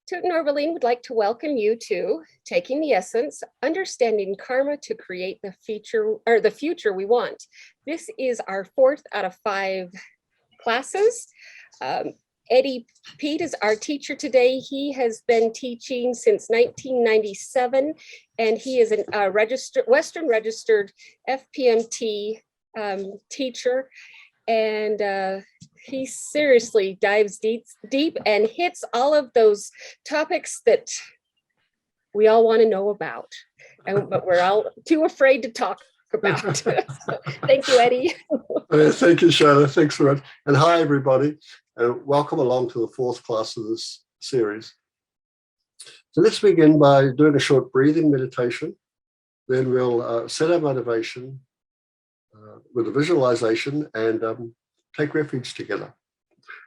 Toot and Orvaline would like to welcome you to Taking the Essence, Understanding Karma to Create the Future We Want. This is our 4th out of 5 classes. Eddie Peet is our teacher today. He has been teaching since 1997, and he is a Western registered FPMT teacher. And he seriously dives deep and hits all of those topics that we all want to know about, but we're all too afraid to talk about. So, thank you, Eddie. Thank you, Shana. Thanks very much. And hi, everybody. Welcome along to the 4th class of this series. So let's begin by doing a short breathing meditation. Then we'll set our motivation with a visualization and take refuge together.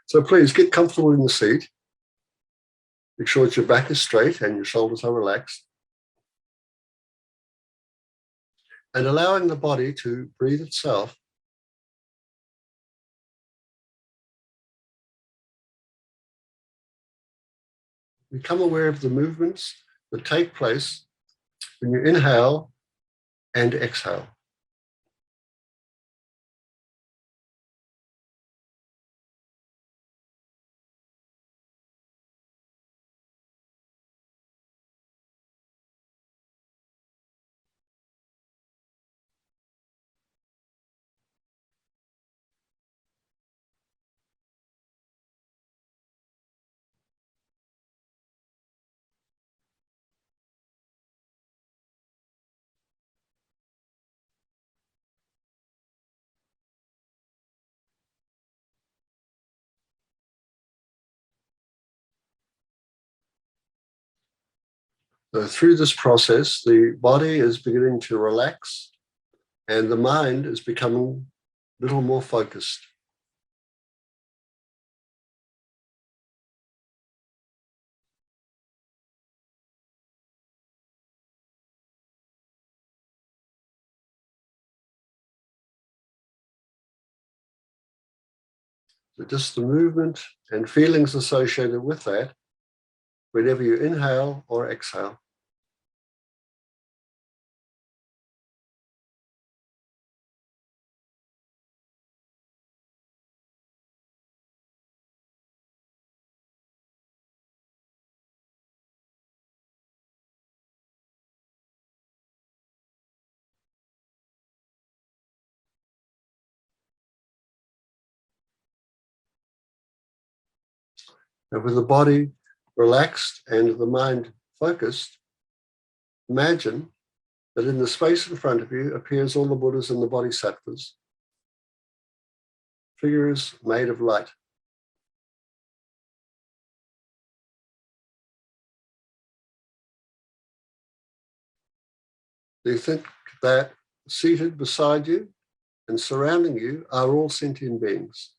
So please get comfortable in the seat. Make sure that your back is straight and your shoulders are relaxed. And allowing the body to breathe itself. Become aware of the movements that take place when you inhale and exhale. So through this process, the body is beginning to relax and the mind is becoming a little more focused. So just the movement and feelings associated with that whenever you inhale or exhale. And with the body relaxed and the mind focused, imagine that in the space in front of you appears all the Buddhas and the Bodhisattvas, figures made of light. Do you think that seated beside you and surrounding you are all sentient beings?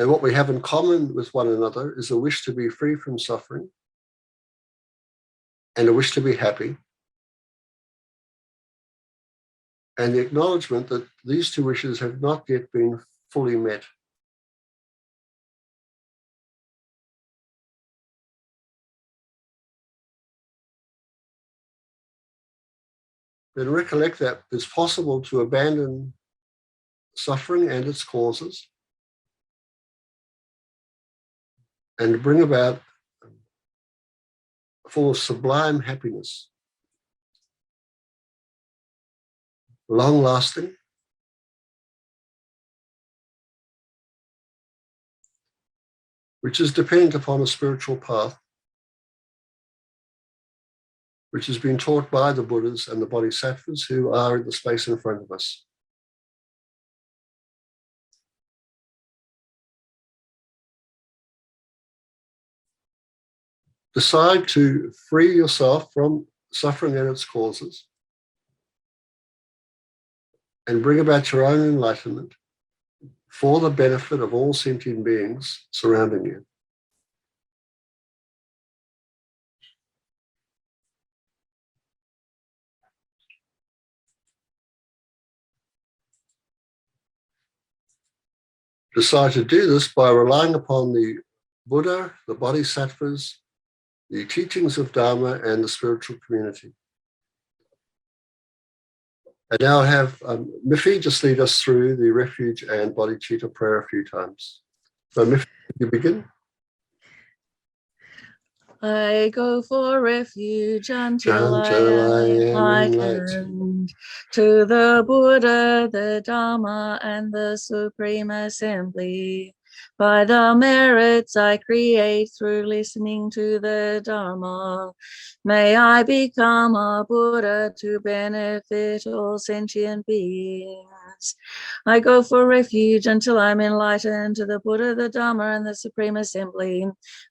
And what we have in common with one another is a wish to be free from suffering and a wish to be happy, and the acknowledgement that these two wishes have not yet been fully met. Then recollect that it's possible to abandon suffering and its causes and bring about a form of sublime happiness, long-lasting, which is dependent upon a spiritual path, which has been taught by the Buddhas and the Bodhisattvas who are in the space in front of us. Decide to free yourself from suffering and its causes and bring about your own enlightenment for the benefit of all sentient beings surrounding you. decide to do this by relying upon the Buddha, the Bodhisattvas, the teachings of Dharma, and the spiritual community. And now I'll have Miffy just lead us through the refuge and bodhicitta prayer a few times. So Miffy, you begin. I go for refuge until I am enlightened to the Buddha, the Dharma, and the Supreme Assembly. By the merits I create through listening to the Dharma, may I become a Buddha to benefit all sentient beings. I go for refuge until I'm enlightened to the Buddha, the Dharma, and the Supreme Assembly.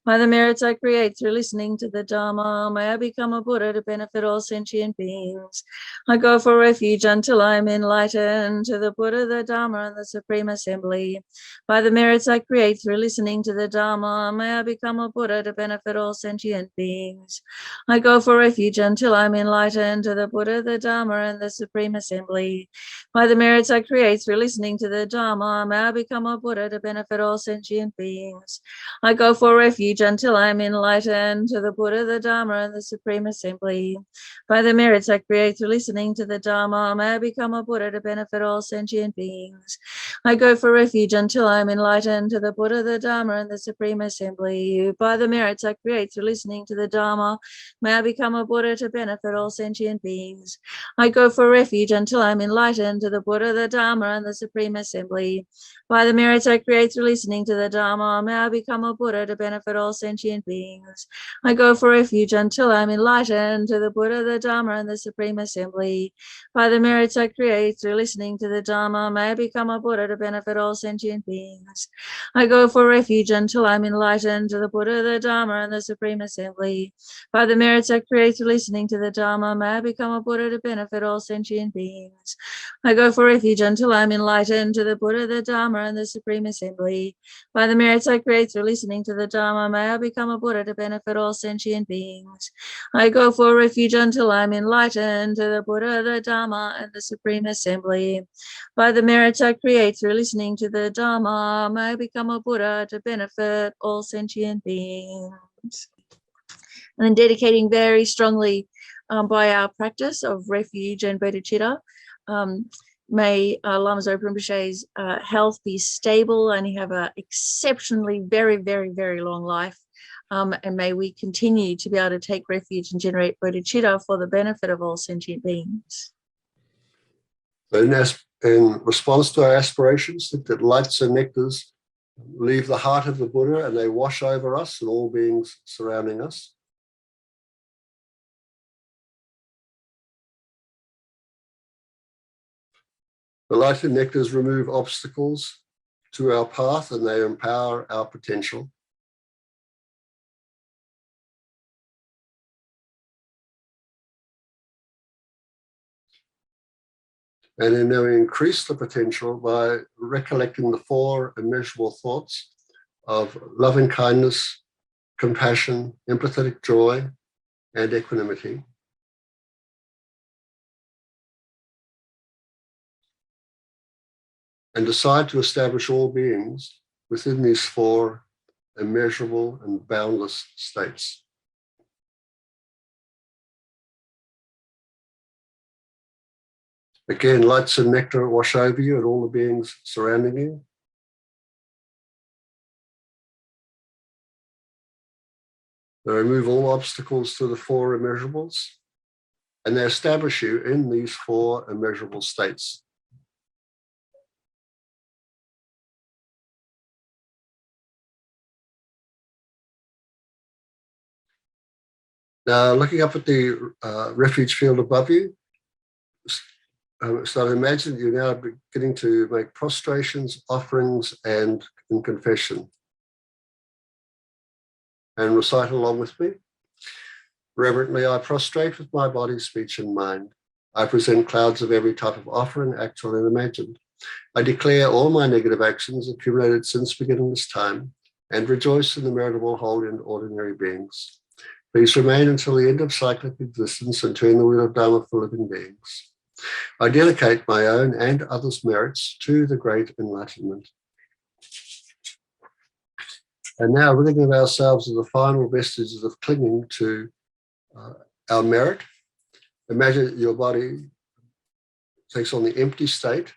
By the merits I create through listening to the Dharma, may I become a Buddha to benefit all sentient beings. I go for refuge until I'm enlightened to the Buddha, the Dharma, and the Supreme Assembly. By the merits I create through listening to the Dharma, may I become a Buddha to benefit all sentient beings. I go for refuge until I'm enlightened to the Buddha, the Dharma, and the Supreme Assembly. By the merits I create through listening to the Dharma, may I become a Buddha to benefit all sentient beings. I go for refuge until I am enlightened to the Buddha, the Dharma, and the Supreme Assembly. By the merits I create through listening to the Dharma, may I become a Buddha to benefit all sentient beings. I go for refuge until I am enlightened to the Buddha, the Dharma, and the Supreme Assembly. By the merits I create through listening to the Dharma, may I become a Buddha to benefit all sentient beings. I go for refuge until I am enlightened to the Buddha, the Dharma, and the Supreme Assembly. By the merits I create through listening to the Dharma, may I become a Buddha to benefit all sentient beings. I go for refuge until I am enlightened to the Buddha, the Dharma, and the Supreme Assembly. By the merits I create through listening to the Dharma, may I become a Buddha to benefit all sentient beings. I go for refuge until I am enlightened to the Buddha, the Dharma, and the Supreme Assembly. By the merits I create through listening to the Dharma, may I become a Buddha to benefit all sentient beings. I go for refuge until I am enlightened to the Buddha, the Dharma, and the Supreme Assembly. By the merits I create through listening to the Dharma, may I become a Buddha to benefit all sentient beings. I go for refuge until I am enlightened to the Buddha, the Dharma, and the Supreme Assembly. By the merits I create through listening to the Dharma, may I become a Buddha to benefit all sentient beings. And then dedicating very strongly by our practice of refuge and bodhicitta, may Lama Zopa Rinpoche's health be stable and he have an exceptionally very, very, very long life. And may we continue to be able to take refuge and generate bodhicitta for the benefit of all sentient beings. In response to our aspirations, that lights and nectars leave the heart of the Buddha and they wash over us and all beings surrounding us. The light and nectars remove obstacles to our path and they empower our potential. And then we increase the potential by recollecting the four immeasurable thoughts of loving kindness, compassion, empathetic joy, and equanimity. And decide to establish all beings within these four immeasurable and boundless states. Again, lights and nectar wash over you and all the beings surrounding you. They remove all obstacles to the four immeasurables, and they establish you in these four immeasurable states. Now, looking up at the refuge field above you, so imagine you're now beginning to make prostrations, offerings, and in confession. And recite along with me. Reverently, I prostrate with my body, speech, and mind. I present clouds of every type of offering, actual and imagined. I declare all my negative actions accumulated since beginning this time, and rejoice in the merit of all holy and ordinary beings. Please remain until the end of cyclic existence and turn the wheel of Dharma for living beings. I dedicate my own and others' merits to the great enlightenment. And now, thinking of ourselves as the final vestiges of clinging to our merit, imagine your body takes on the empty state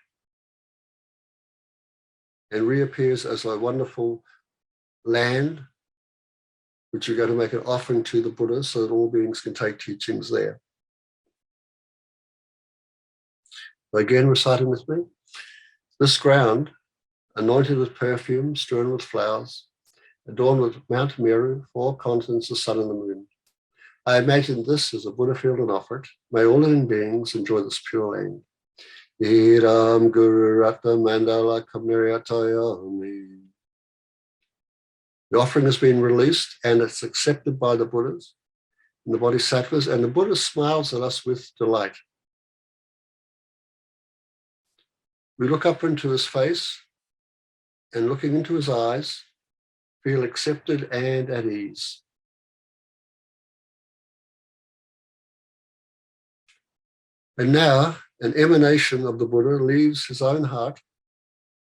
and reappears as a wonderful land, which you're going to make an offering to the Buddha so that all beings can take teachings there. Again, reciting with me. This ground, anointed with perfume, strewn with flowers, adorned with Mount Meru, 4 continents, the sun and the moon. I imagine this as a Buddha field and offered. May all living beings enjoy this pure land. Iram Guru Ratna Mandala Kamiriatayami. The offering has been released and it's accepted by the Buddhas and the Bodhisattvas, and the Buddha smiles at us with delight. We look up into his face and, looking into his eyes, feel accepted and at ease. And now an emanation of the Buddha leaves his own heart,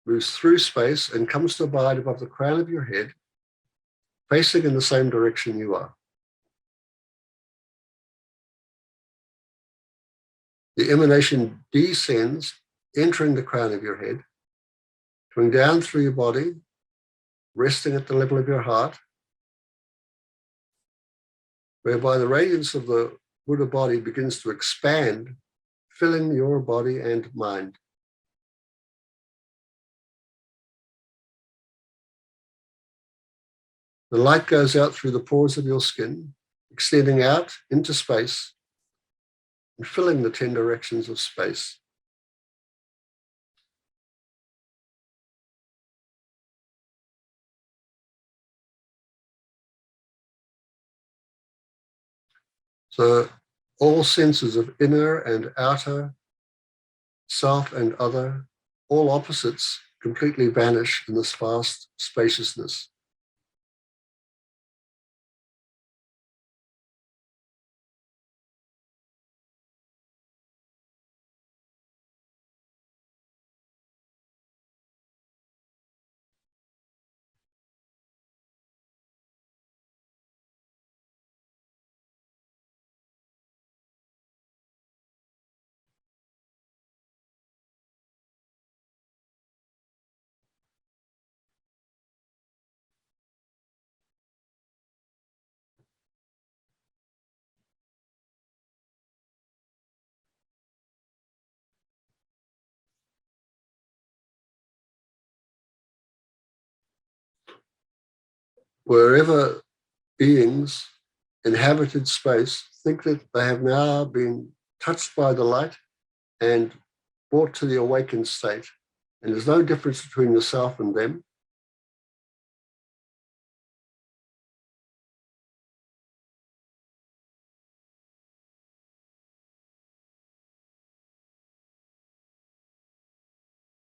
moves through space and comes to abide above the crown of your head, facing in the same direction you are. The emanation descends, entering the crown of your head, coming down through your body, resting at the level of your heart, whereby the radiance of the Buddha body begins to expand, filling your body and mind. The light goes out through the pores of your skin, extending out into space and filling the 10 directions of space. So all senses of inner and outer, self and other, all opposites completely vanish in this vast spaciousness. Wherever beings inhabited space think that they have now been touched by the light and brought to the awakened state, and there's no difference between yourself and them.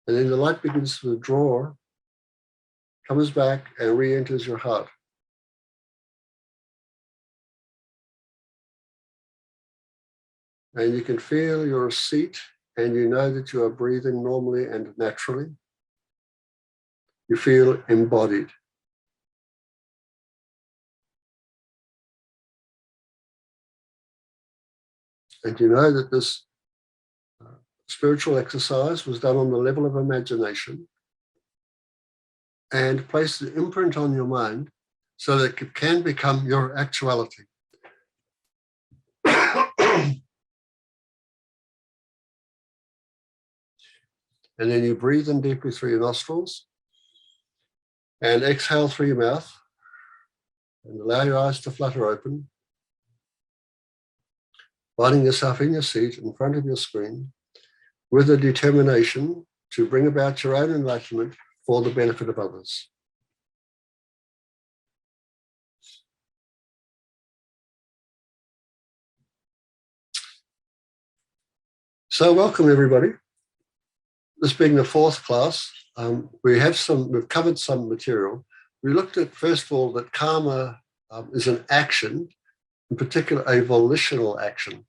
And then the light begins to withdraw, comes back and re-enters your heart. And you can feel your seat, and you know that you are breathing normally and naturally. You feel embodied. And you know that this spiritual exercise was done on the level of imagination and placed an imprint on your mind so that it can become your actuality. And then you breathe in deeply through your nostrils and exhale through your mouth and allow your eyes to flutter open, finding yourself in your seat in front of your screen with a determination to bring about your own enlightenment for the benefit of others. So welcome everybody. This being the 4th class, we've covered some material. We looked at, first of all, that karma is an action, in particular a volitional action.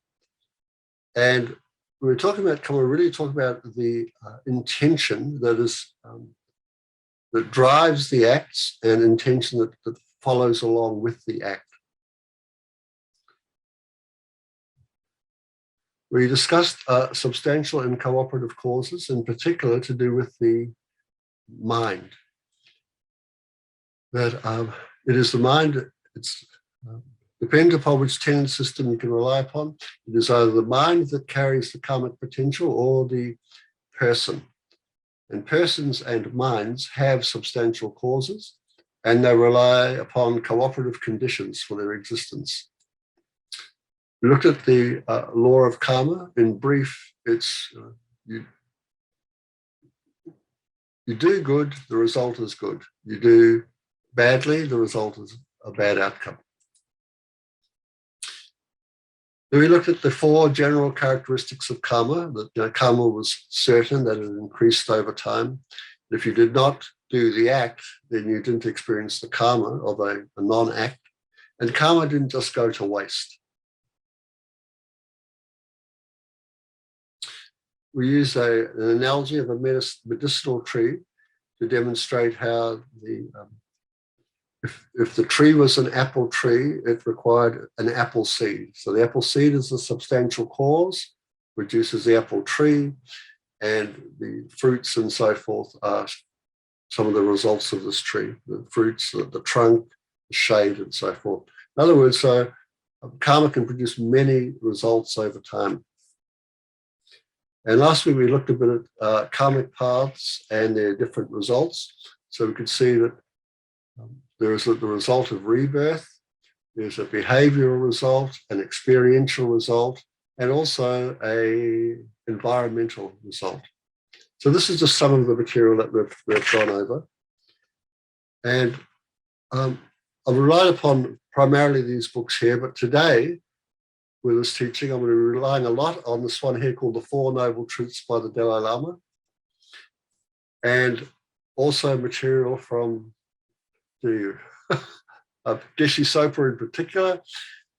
And we were talking about karma, really talking about the intention that is that drives the acts and intention that follows along with the act. We discussed substantial and cooperative causes, in particular to do with the mind. That it is the mind, it's depending upon which tenet system you can rely upon. It is either the mind that carries the karmic potential or the person. And persons and minds have substantial causes, and they rely upon cooperative conditions for their existence. We looked at the law of karma. In brief, it's you do good, the result is good. You do badly, the result is a bad outcome. Then we looked at the 4 general characteristics of karma, that karma was certain, that it increased over time. If you did not do the act, then you didn't experience the karma of a non-act. And karma didn't just go to waste. We use an analogy of a medicinal tree to demonstrate how if the tree was an apple tree, it required an apple seed. So the apple seed is a substantial cause, produces the apple tree, and the fruits and so forth are some of the results of this tree. The fruits, the trunk, the shade, and so forth. In other words, karma can produce many results over time. And last week we looked a bit at karmic paths and their different results. So we could see that there is the result of rebirth, there's a behavioral result, an experiential result, and also an environmental result. So this is just some of the material that we've gone over. And I've relied upon primarily these books here, but today, with this teaching, I'm going to be relying a lot on this one here called The Four Noble Truths by the Dalai Lama, and also material from the Geshe Sopa in particular,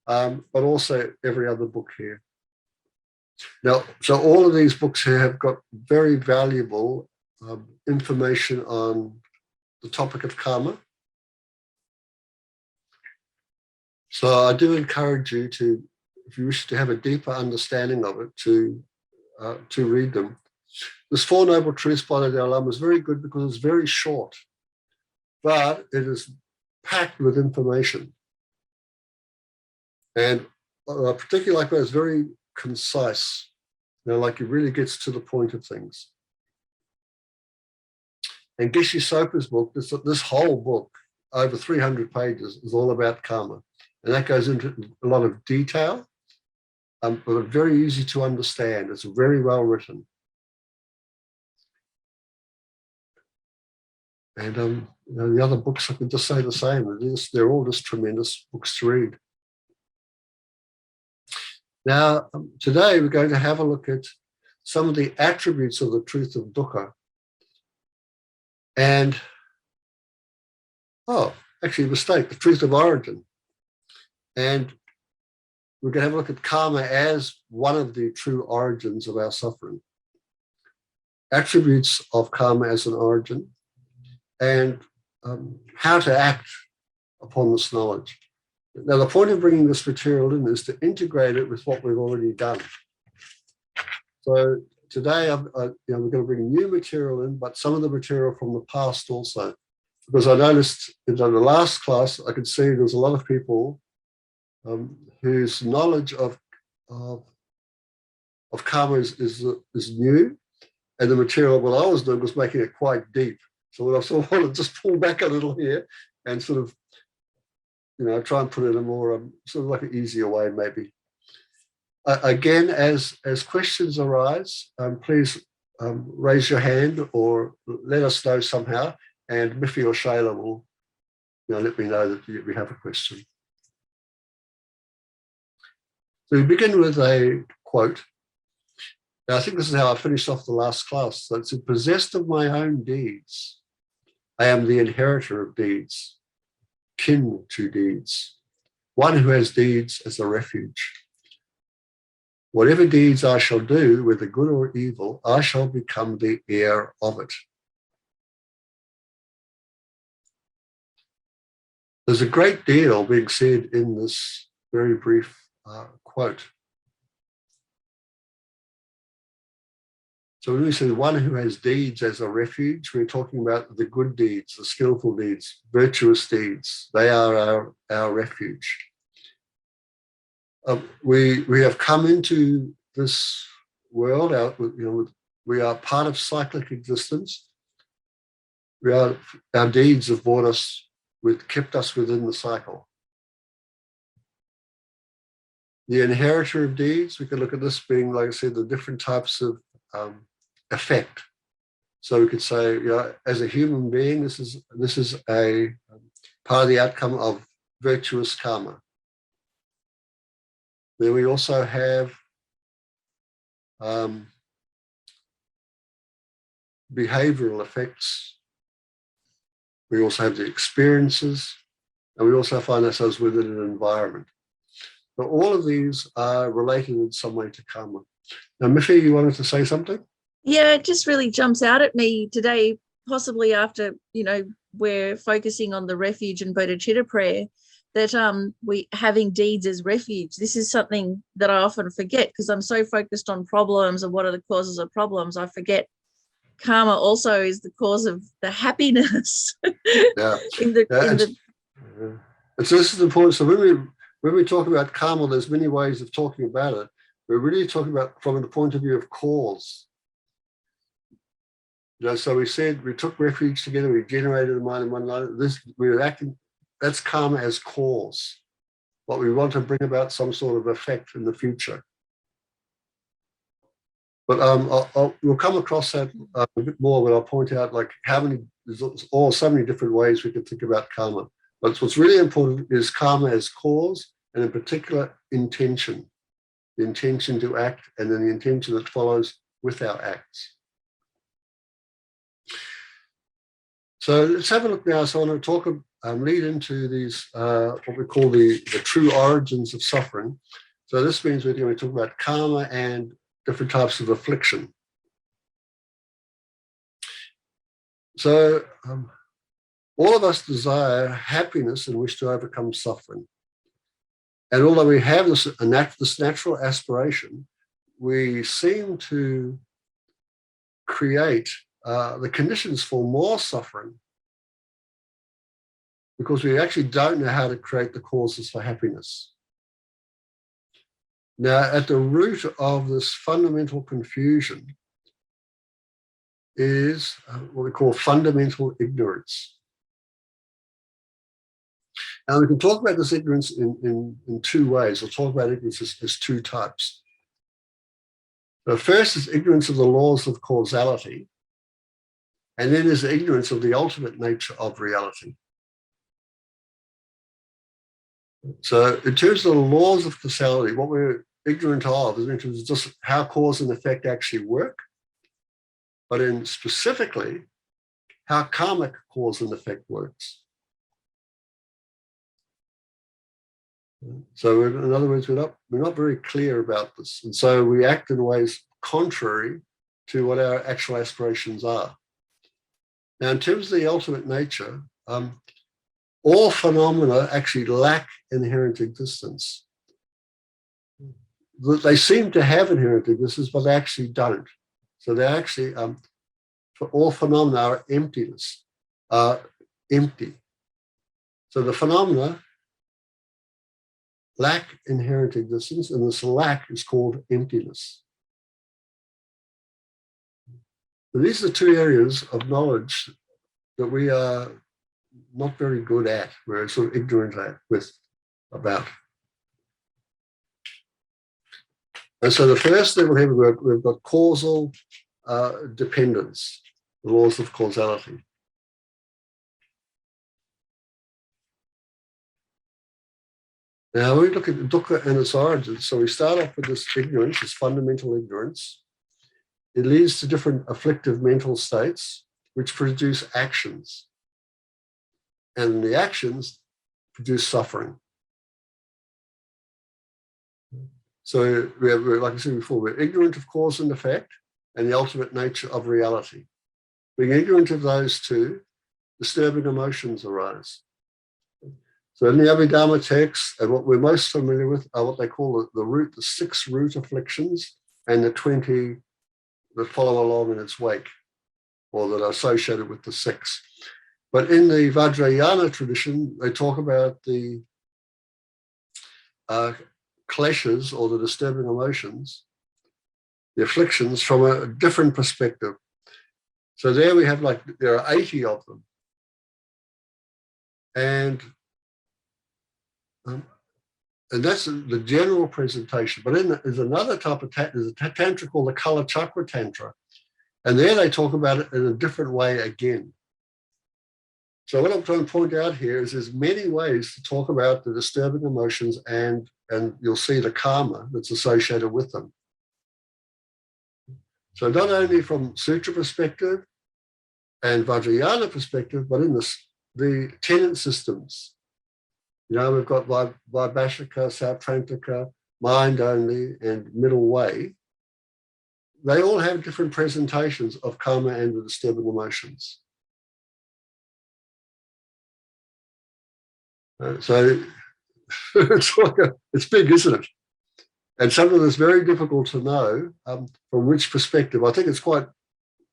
but also every other book here. Now, so all of these books here have got very valuable information on the topic of karma. So I do encourage you to, if you wish to have a deeper understanding of it, to read them. This Four Noble Truths by the Dalai Lama is very good because it's very short, but it is packed with information. And particularly like that, it's very concise. Like it really gets to the point of things. And Geshe Sopa's book, this whole book, over 300 pages, is all about karma. And that goes into a lot of detail, but very easy to understand. It's very well written. And the other books, I could just say the same. They're all just tremendous books to read. Now, today we're going to have a look at some of the attributes of the truth of dukkha. And, actually a mistake, the truth of origin. And we're going to have a look at karma as one of the true origins of our suffering. Attributes of karma as an origin, and how to act upon this knowledge. Now, the point of bringing this material in is to integrate it with what we've already done. So today, we're going to bring new material in, but some of the material from the past also. Because I noticed in the last class, I could see there's a lot of people whose knowledge of karma is new, and the material what I was doing was making it quite deep. So what I sort of want to just pull back a little here and sort of, try and put it in a more sort of like an easier way, maybe. Again, as questions arise, please raise your hand or let us know somehow, and Miffy or Shayla will let me know that we have a question. So we begin with a quote. Now, I think this is how I finished off the last class. So it's possessed of my own deeds. I am the inheritor of deeds, kin to deeds, one who has deeds as a refuge. Whatever deeds I shall do, whether good or evil, I shall become the heir of it. There's a great deal being said in this very brief quote. So when we say one who has deeds as a refuge, we're talking about the good deeds, the skillful deeds, virtuous deeds. They are our refuge. We have come into this world, we are part of cyclic existence. Our deeds have brought us, kept us within the cycle. The inheritor of deeds, we can look at this being, like I said, the different types of effect. So we could say, as a human being, this is a part of the outcome of virtuous karma. Then we also have behavioral effects. We also have the experiences, and we also find ourselves within an environment. But all of these are related in some way to karma. Now, Miffy, you wanted to say something? Yeah, it just really jumps out at me today, possibly after, we're focusing on the refuge and bodhicitta prayer, that we having deeds as refuge. This is something that I often forget because I'm so focused on problems and what are the causes of problems. I forget karma also is the cause of the happiness. Yeah. So this is important. So when we talk about karma, there's many ways of talking about it. We're really talking about from the point of view of cause. So we said we took refuge together, we generated a mind in one light. We're acting, that's karma as cause. What we want to bring about some sort of effect in the future. But we'll come across that a bit more, but I'll point out there's so many different ways we can think about karma. But what's really important is karma as cause, and in particular, intention. The intention to act, and then the intention that follows with our acts. So let's have a look now. So I want to lead into these, what we call the true origins of suffering. So this means we're going to talk about karma and different types of affliction. So all of us desire happiness and wish to overcome suffering. And although we have this natural aspiration, we seem to create the conditions for more suffering because we actually don't know how to create the causes for happiness. Now, at the root of this fundamental confusion is what we call fundamental ignorance. And we can talk about this ignorance in two ways. We'll talk about ignorance as two types. The first is ignorance of the laws of causality, and then there's ignorance of the ultimate nature of reality. So in terms of the laws of causality, what we're ignorant of is just how cause and effect actually work, but in specifically how karmic cause and effect works. So in other words, we're not very clear about this. And so we act in ways contrary to what our actual aspirations are. Now, in terms of the ultimate nature, all phenomena actually lack inherent existence. They seem to have inherent existence, but they actually don't. So they actually, for all phenomena are emptiness, are empty. So the phenomena lack inherent existence, and this lack is called emptiness. So these are two areas of knowledge that we are not very good at, we're sort of ignorant about. And so the first thing we've got causal dependence, the laws of causality. Now we look at Duhkha and its origins. So we start off with this ignorance, this fundamental ignorance. It leads to different afflictive mental states, which produce actions. And the actions produce suffering. So we have, like I said before, we're ignorant of cause and effect and the ultimate nature of reality. Being ignorant of those two, disturbing emotions arise. So in the Abhidharma text, and what we're most familiar with are what they call the 6 root afflictions and the 20 that follow along in its wake, or that are associated with the 6. But in the Vajrayana tradition, they talk about the clashes or the disturbing emotions, the afflictions, from a different perspective. So there we have, like, there are 80 of them. And that's the general presentation. But there's another type of there's a tantra called the Kala Chakra Tantra. And there they talk about it in a different way again. So what I'm trying to point out here is there's many ways to talk about the disturbing emotions, and you'll see the karma that's associated with them. So not only from Sutra perspective and Vajrayana perspective, but in the tenet systems. You know, we've got Vaibhashika, Sautrantika, mind only, and middle way. They all have different presentations of karma and the disturbing emotions. So it's big, isn't it? And something that's very difficult to know from which perspective. I think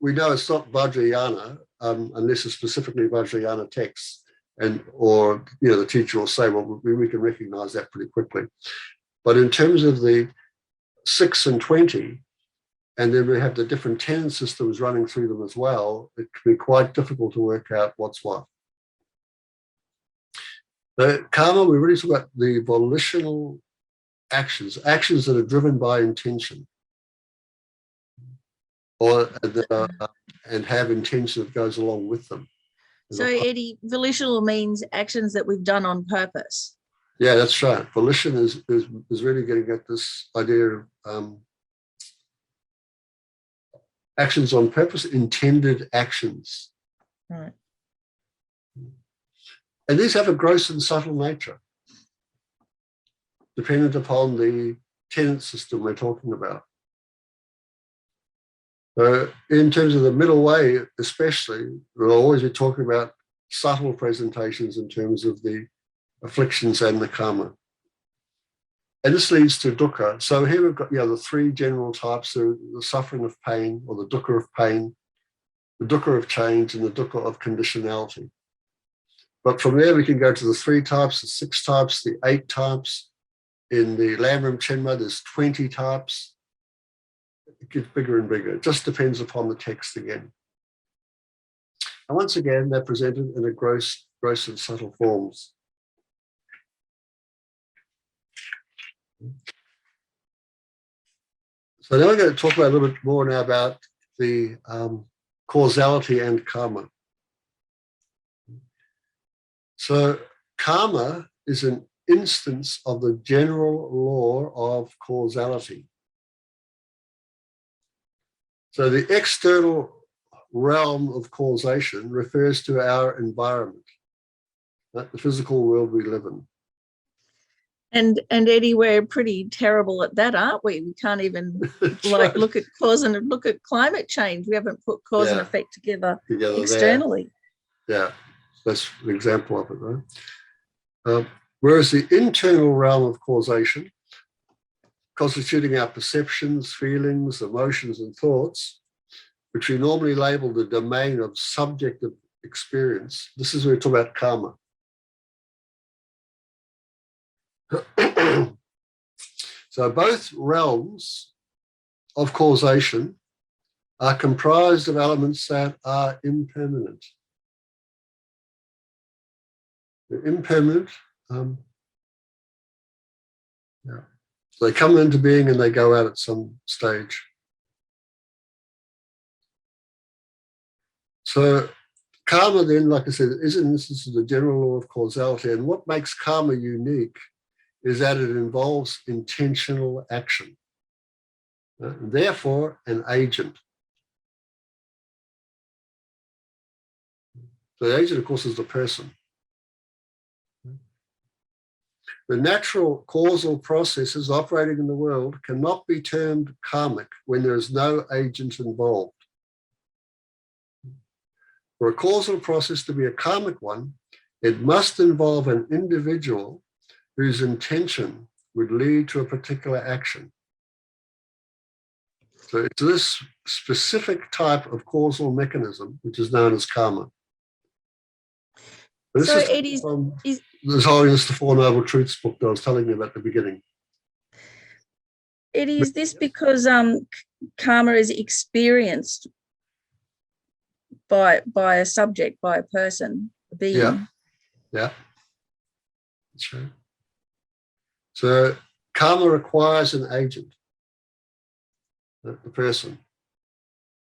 we know it's not Vajrayana unless it's specifically Vajrayana texts, or the teacher will say, well, we can recognize that pretty quickly. But in terms of the 6 and 20, and then we have the different tenet systems running through them as well, it can be quite difficult to work out what's what. The karma, we really talk about the volitional actions that are driven by intention, and have intention that goes along with them. So, Eddie, volitional means actions that we've done on purpose. Yeah, that's right. Volition is really getting at this idea of actions on purpose, intended actions. Right. And these have a gross and subtle nature, dependent upon the tenet system we're talking about. In terms of the middle way, especially, we'll always be talking about subtle presentations in terms of the afflictions and the karma. And this leads to dukkha. So here we've got the 3 general types: the suffering of pain, or the dukkha of pain, the dukkha of change, and the dukkha of conditionality. But from there we can go to the 3 types, the 6 types, the 8 types. In the Lamrim Chenma, there's 20 types. It gets bigger and bigger. It just depends upon the text again. And once again, they're presented in a gross and subtle forms. So now we're going to talk about a little bit more now about the causality and karma. So karma is an instance of the general law of causality. So the external realm of causation refers to our environment, the physical world we live in. And Eddie, we're pretty terrible at that, aren't we? We can't even look at cause and look at climate change. We haven't put cause and effect together externally. There. Yeah, that's an example of it, right? Whereas the internal realm of causation, constituting our perceptions, feelings, emotions, and thoughts, which we normally label the domain of subjective experience, this is where we talk about karma. So both realms of causation are comprised of elements that are impermanent. They're impermanent. They come into being and they go out at some stage. So karma then, like I said, is an instance of the general law of causality. And what makes karma unique is that it involves intentional action, therefore an agent. The agent, of course, is the person. The natural causal processes operating in the world cannot be termed karmic when there is no agent involved. For a causal process to be a karmic one, It must involve an individual whose intention would lead to a particular action. So it's this specific type of causal mechanism, which is known as karma. This So is it is, from the Holiness the Four Noble Truths book that I was telling you about at the beginning. it is this because karma is experienced by a subject, by a person, a being. Yeah, yeah, that's right. So karma requires an agent, the person,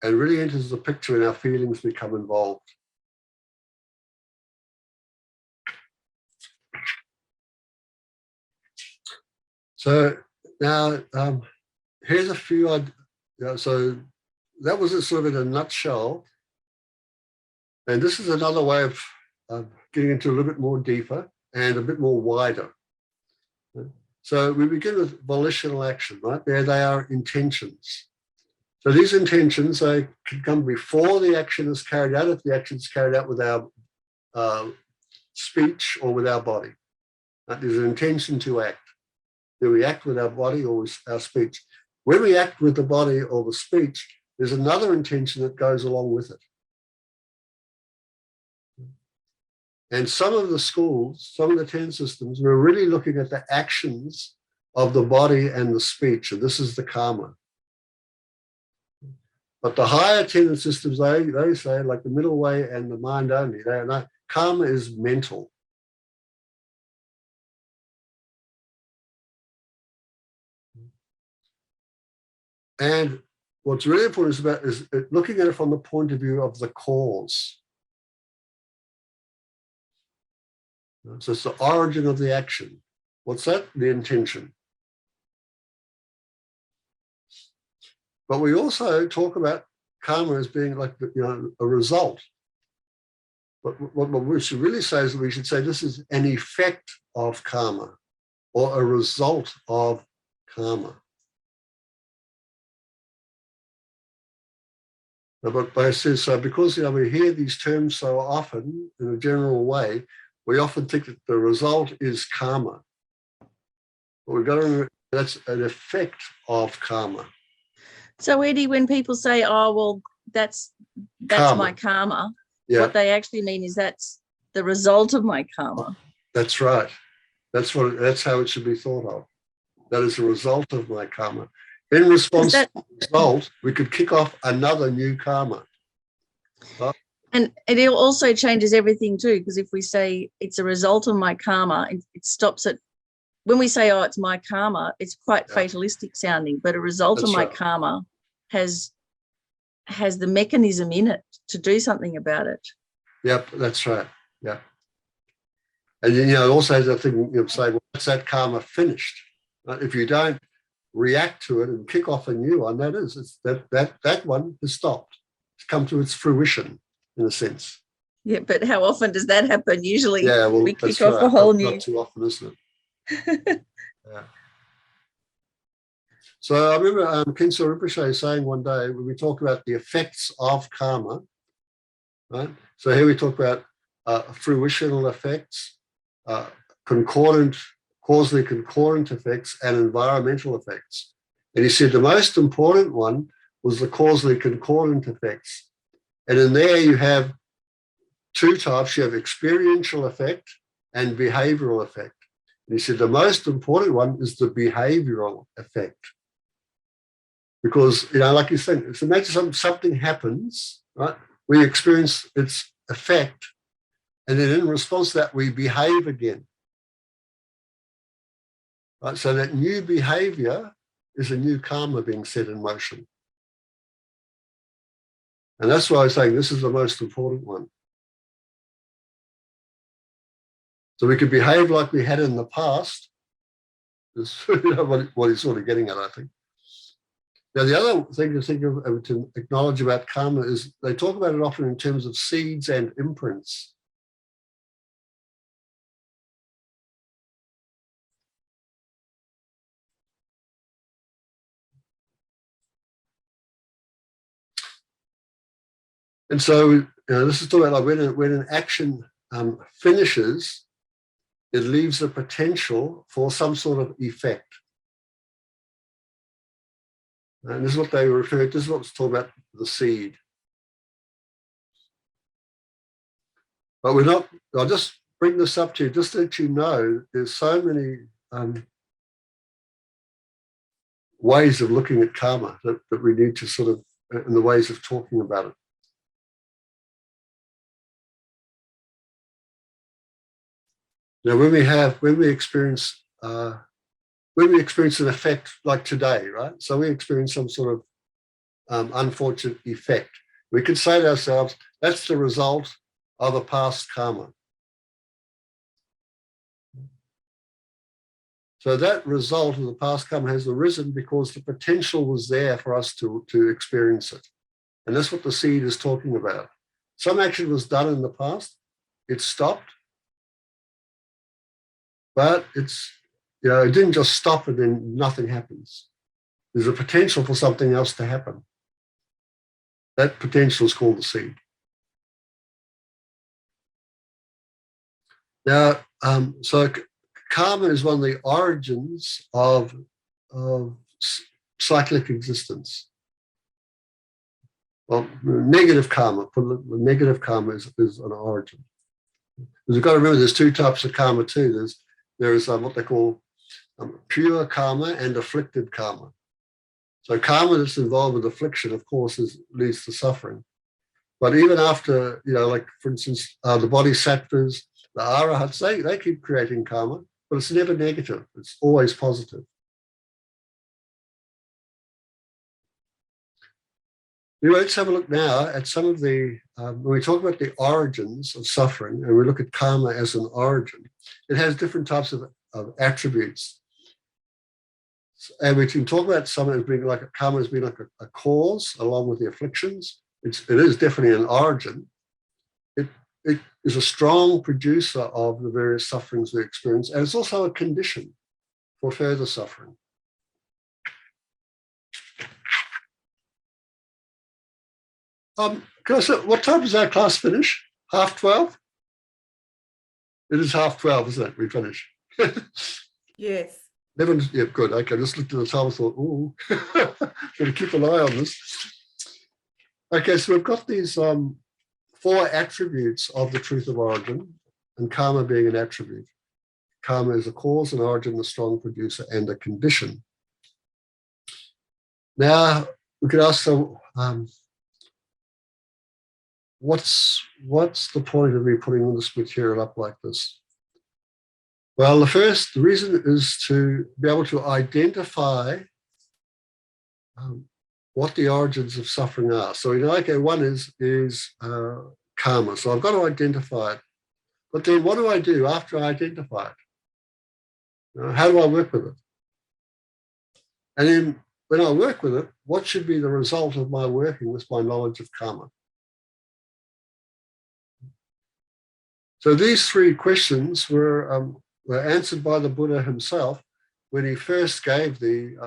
and really enters the picture and our feelings become involved. So now here's a few, so that was it sort of in a nutshell. And this is another way of getting into a little bit more deeper and a bit more wider. So we begin with volitional action, right? There they are, intentions. So these intentions, they can come before the action is carried out, if the action is carried out with our speech or with our body. There's an intention to act. Do we act with our body or with our speech? When we act with the body or the speech, there's another intention that goes along with it. And some of the schools, some of the 10 systems, we're really looking at the actions of the body and the speech, and this is the karma. But the higher 10 systems, they say, like the middle way and the mind only, karma is mental. And what's really important is looking at it from the point of view of the cause. So it's the origin of the action. What's that? The intention. But we also talk about karma as being like, a result. But what we should really say is that we should say this is an effect of karma or a result of karma. But I say so because we hear these terms so often in a general way, we often think that the result is karma. But we've got to remember that's an effect of karma. So Eddie, when people say, "Oh, well, that's Karma. my karma," Yeah, what they actually mean is that's the result of my karma. that's right. That's how it should be thought of. That is a result of my karma. In response to the result, we could kick off another new karma. And it also changes everything too, because if we say it's a result of my karma, it stops at, when we say, "Oh, it's my karma," it's quite fatalistic sounding, but a result of my karma has the mechanism in it to do something about it. Yep, that's right. Yeah. And it also has that thing, say, well, that's that karma finished. If you don't react to it and kick off a new one, that one has stopped. It's come to its fruition, in a sense. Yeah, but how often does that happen? Usually we kick off right. a whole new. Not too often, isn't it? Yeah. So I remember Kinso Rinpoche saying one day when we talk about the effects of karma, right? So here we talk about fruitional effects, causally concordant effects, and environmental effects. And he said the most important one was the causally concordant effects. And in there you have two types. You have experiential effect and behavioral effect. And he said the most important one is the behavioral effect. Because, like you said, it's imagine something happens, right? We experience its effect, and then in response to that, we behave again. Right? So that new behavior is a new karma being set in motion. And that's why I'm saying this is the most important one. So we could behave like we had in the past, is what he's sort of getting at, I think. Now, the other thing to think of, to acknowledge about karma is they talk about it often in terms of seeds and imprints. And so this is talking about like when an action finishes, it leaves a potential for some sort of effect. And this is what they refer to, this is what's talking about the seed. But we're not, I'll just bring this up to you, just to let you know, there's so many ways of looking at karma that we need to sort of, and the ways of talking about it. Now, when we experience an effect like today, right? So we experience some sort of unfortunate effect. We could say to ourselves, that's the result of a past karma. So that result of the past karma has arisen because the potential was there for us to experience it. And that's what the seed is talking about. Some action was done in the past, it stopped, but it's, it didn't just stop and then nothing happens. There's a potential for something else to happen. That potential is called the seed. Now, so karma is one of the origins of cyclic existence. Well, negative karma, negative karma is an origin. Because you've got to remember there's two types of karma too. There's what they call pure karma and afflicted karma. So karma that's involved with affliction, of course, leads to suffering. But even after, like for instance, the bodhisattvas, the arahats, they keep creating karma, but it's never negative. It's always positive. Anyway, let's have a look now at some of the, when we talk about the origins of suffering, and we look at karma as an origin, it has different types of attributes. And we can talk about some as being like karma as being like a cause along with the afflictions. It is definitely an origin. It is a strong producer of the various sufferings we experience, and it's also a condition for further suffering. Can I say, what time does our class finish? 12:30? It is 12:30, isn't it? We finish. Yes. 11, yeah, good. Okay, just looked at the time and thought, oh, gotta keep an eye on this. Okay, so we've got these 4 attributes of the truth of origin, and karma being an attribute. Karma is a cause, an origin, a strong producer, and a condition. Now, we could ask them, what's the point of me putting this material up like this? Well, the reason is to be able to identify what the origins of suffering are. So, okay, one is karma. So I've got to identify it. But then what do I do after I identify it? How do I work with it? And then when I work with it, what should be the result of my working with my knowledge of karma? So these 3 questions were answered by the Buddha himself when he first gave the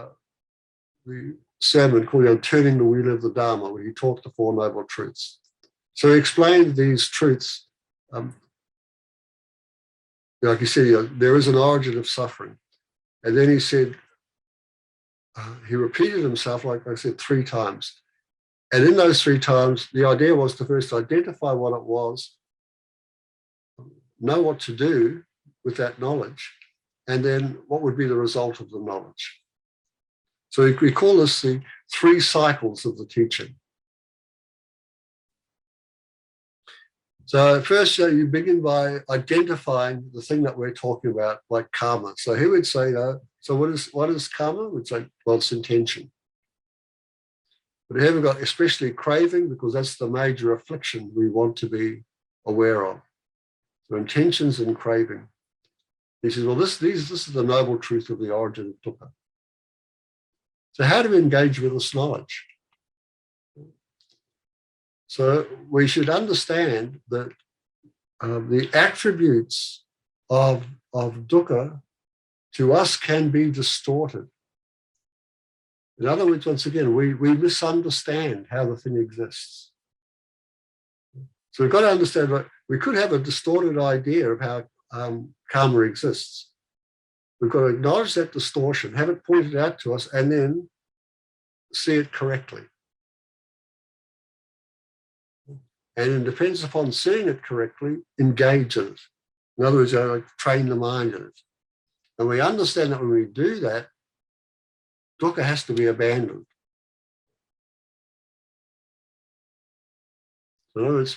sermon called Turning the Wheel of the Dharma, where he taught the 4 Noble Truths. So he explained these truths. Like he said, there is an origin of suffering. And then he said, he repeated himself, like I said, 3 times. And in those 3 times, the idea was to first identify what it was, know what to do with that knowledge, and then what would be the result of the knowledge. So we call this the 3 cycles of the teaching. So first, you begin by identifying the thing that we're talking about, like karma. So he would say, so what is karma? We'd say, well, it's intention. But here we've got especially craving, because that's the major affliction we want to be aware of. So intentions and craving. He says, well, this is the noble truth of the origin of dukkha. So how do we engage with this knowledge? So we should understand that the attributes of dukkha to us can be distorted. In other words, once again, we misunderstand how the thing exists. So we've got to understand, we could have a distorted idea of how karma exists. We've got to acknowledge that distortion, have it pointed out to us, and then see it correctly. And it depends upon seeing it correctly, engage in it. In other words, like train the mind in it. And we understand that when we do that, dukkha has to be abandoned. In other words,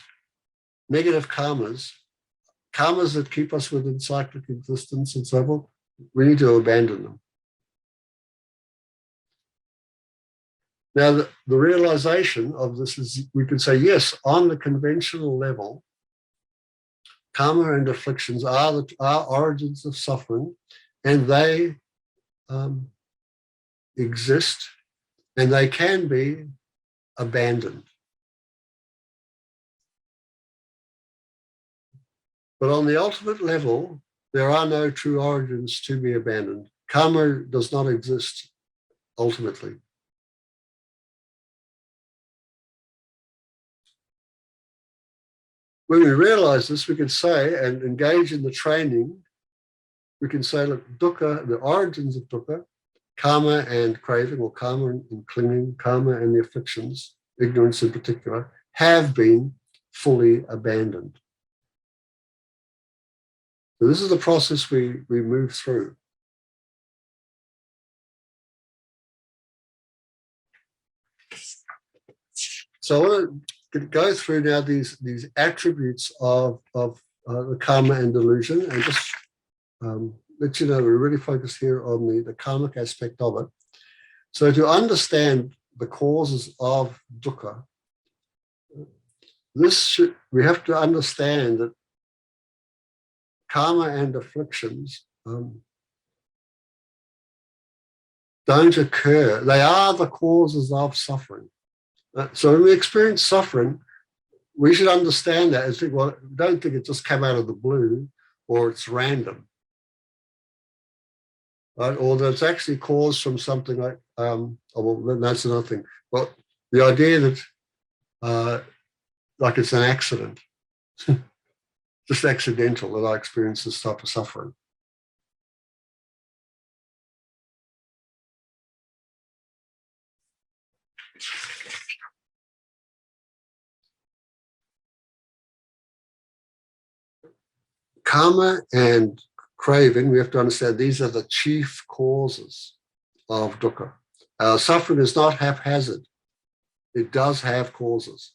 negative karmas that keep us within cyclic existence and so forth, we need to abandon them. Now, the realization of this is, we can say, yes, on the conventional level, karma and afflictions are origins of suffering, and they exist, and they can be abandoned. But on the ultimate level, there are no true origins to be abandoned. Karma does not exist ultimately. When we realize this, we can say, and engage in the training, we can say, look, dukkha, the origins of dukkha, karma and craving, or karma and clinging, karma and the afflictions, ignorance in particular, have been fully abandoned. So this is the process we move through. So I want to go through now these attributes of the karma and delusion, and just let you know we're really focused here on the karmic aspect of it. So to understand the causes of dukkha, we have to understand that karma and afflictions don't occur. They are the causes of suffering. So when we experience suffering, we should understand that and think, well, don't think it just came out of the blue or it's random. Right? Or that it's actually caused from something like, well, that's another thing. Well, the idea that like it's an accident, just accidental that I experience this type of suffering. Karma and craving, we have to understand these are the chief causes of dukkha. Suffering is not haphazard. It does have causes.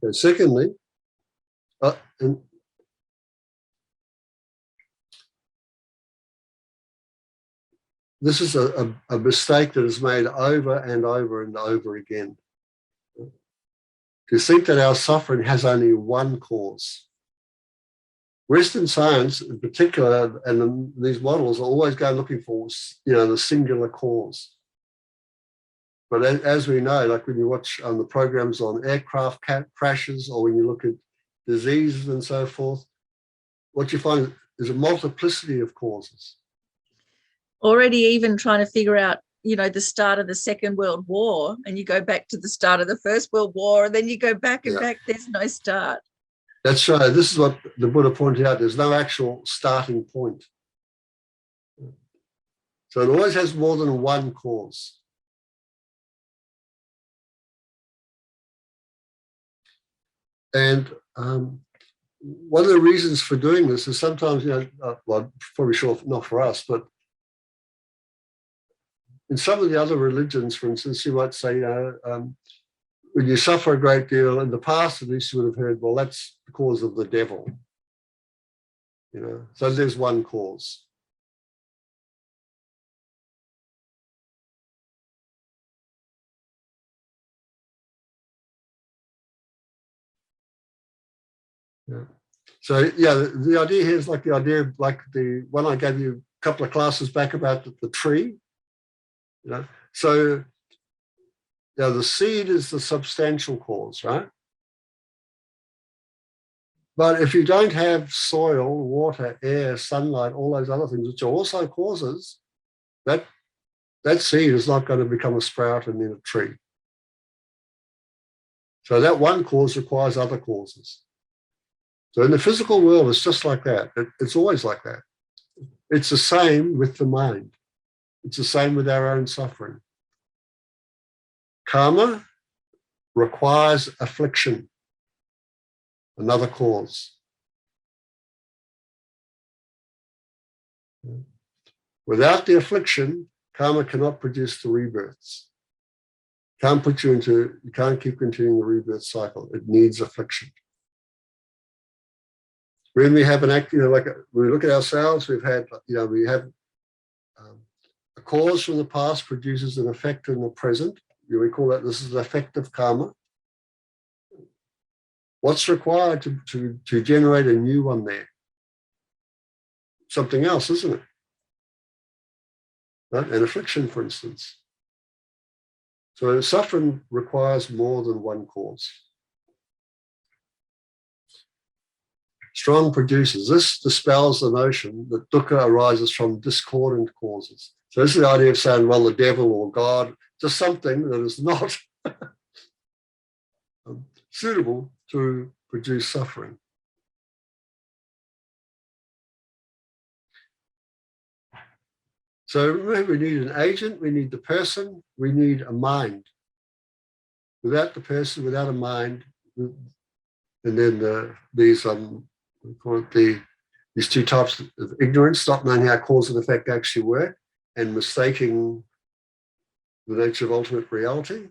Okay, secondly, and this is a mistake that is made over and over and over again. To think that our suffering has only one cause. Western science, in particular, and these models are always going looking for, the singular cause. But as we know, like when you watch the programs on aircraft crashes, or when you look at diseases and so forth, what you find is a multiplicity of causes. Already even trying to figure out, the start of the Second World War, and you go back to the start of the First World War, and then you go back and back, there's no start. That's right. This is what the Buddha pointed out. There's no actual starting point. So it always has more than one cause. And one of the reasons for doing this is sometimes, well, probably sure not for us, but in some of the other religions, for instance, you might say, when you suffer a great deal, in the past at least you would have heard, well, that's because of the devil. So there's one cause. Yeah. So the idea here is like the idea, like the one I gave you a couple of classes back about the tree. So the seed is the substantial cause, right? But if you don't have soil, water, air, sunlight, all those other things, which are also causes, that seed is not going to become a sprout and then a tree. So that one cause requires other causes. So in the physical world, it's just like that. It's always like that. It's the same with the mind. It's the same with our own suffering. Karma requires affliction, another cause. Without the affliction, karma cannot produce the rebirths. You can't keep continuing the rebirth cycle. It needs affliction. When we have when we look at ourselves, we have a cause from the past produces an effect in the present. We call that this is effective karma. What's required to generate a new one there? Something else, isn't it? Right? An affliction, for instance. So suffering requires more than one cause. Strong produces. This dispels the notion that dukkha arises from discordant causes. So this is the idea of saying, well, the devil or God, just something that is not suitable to produce suffering. So remember, we need an agent, we need the person, we need a mind. Without the person, without a mind, and then these we call it these two types of ignorance, not knowing how cause and effect actually work, and mistaking the nature of ultimate reality.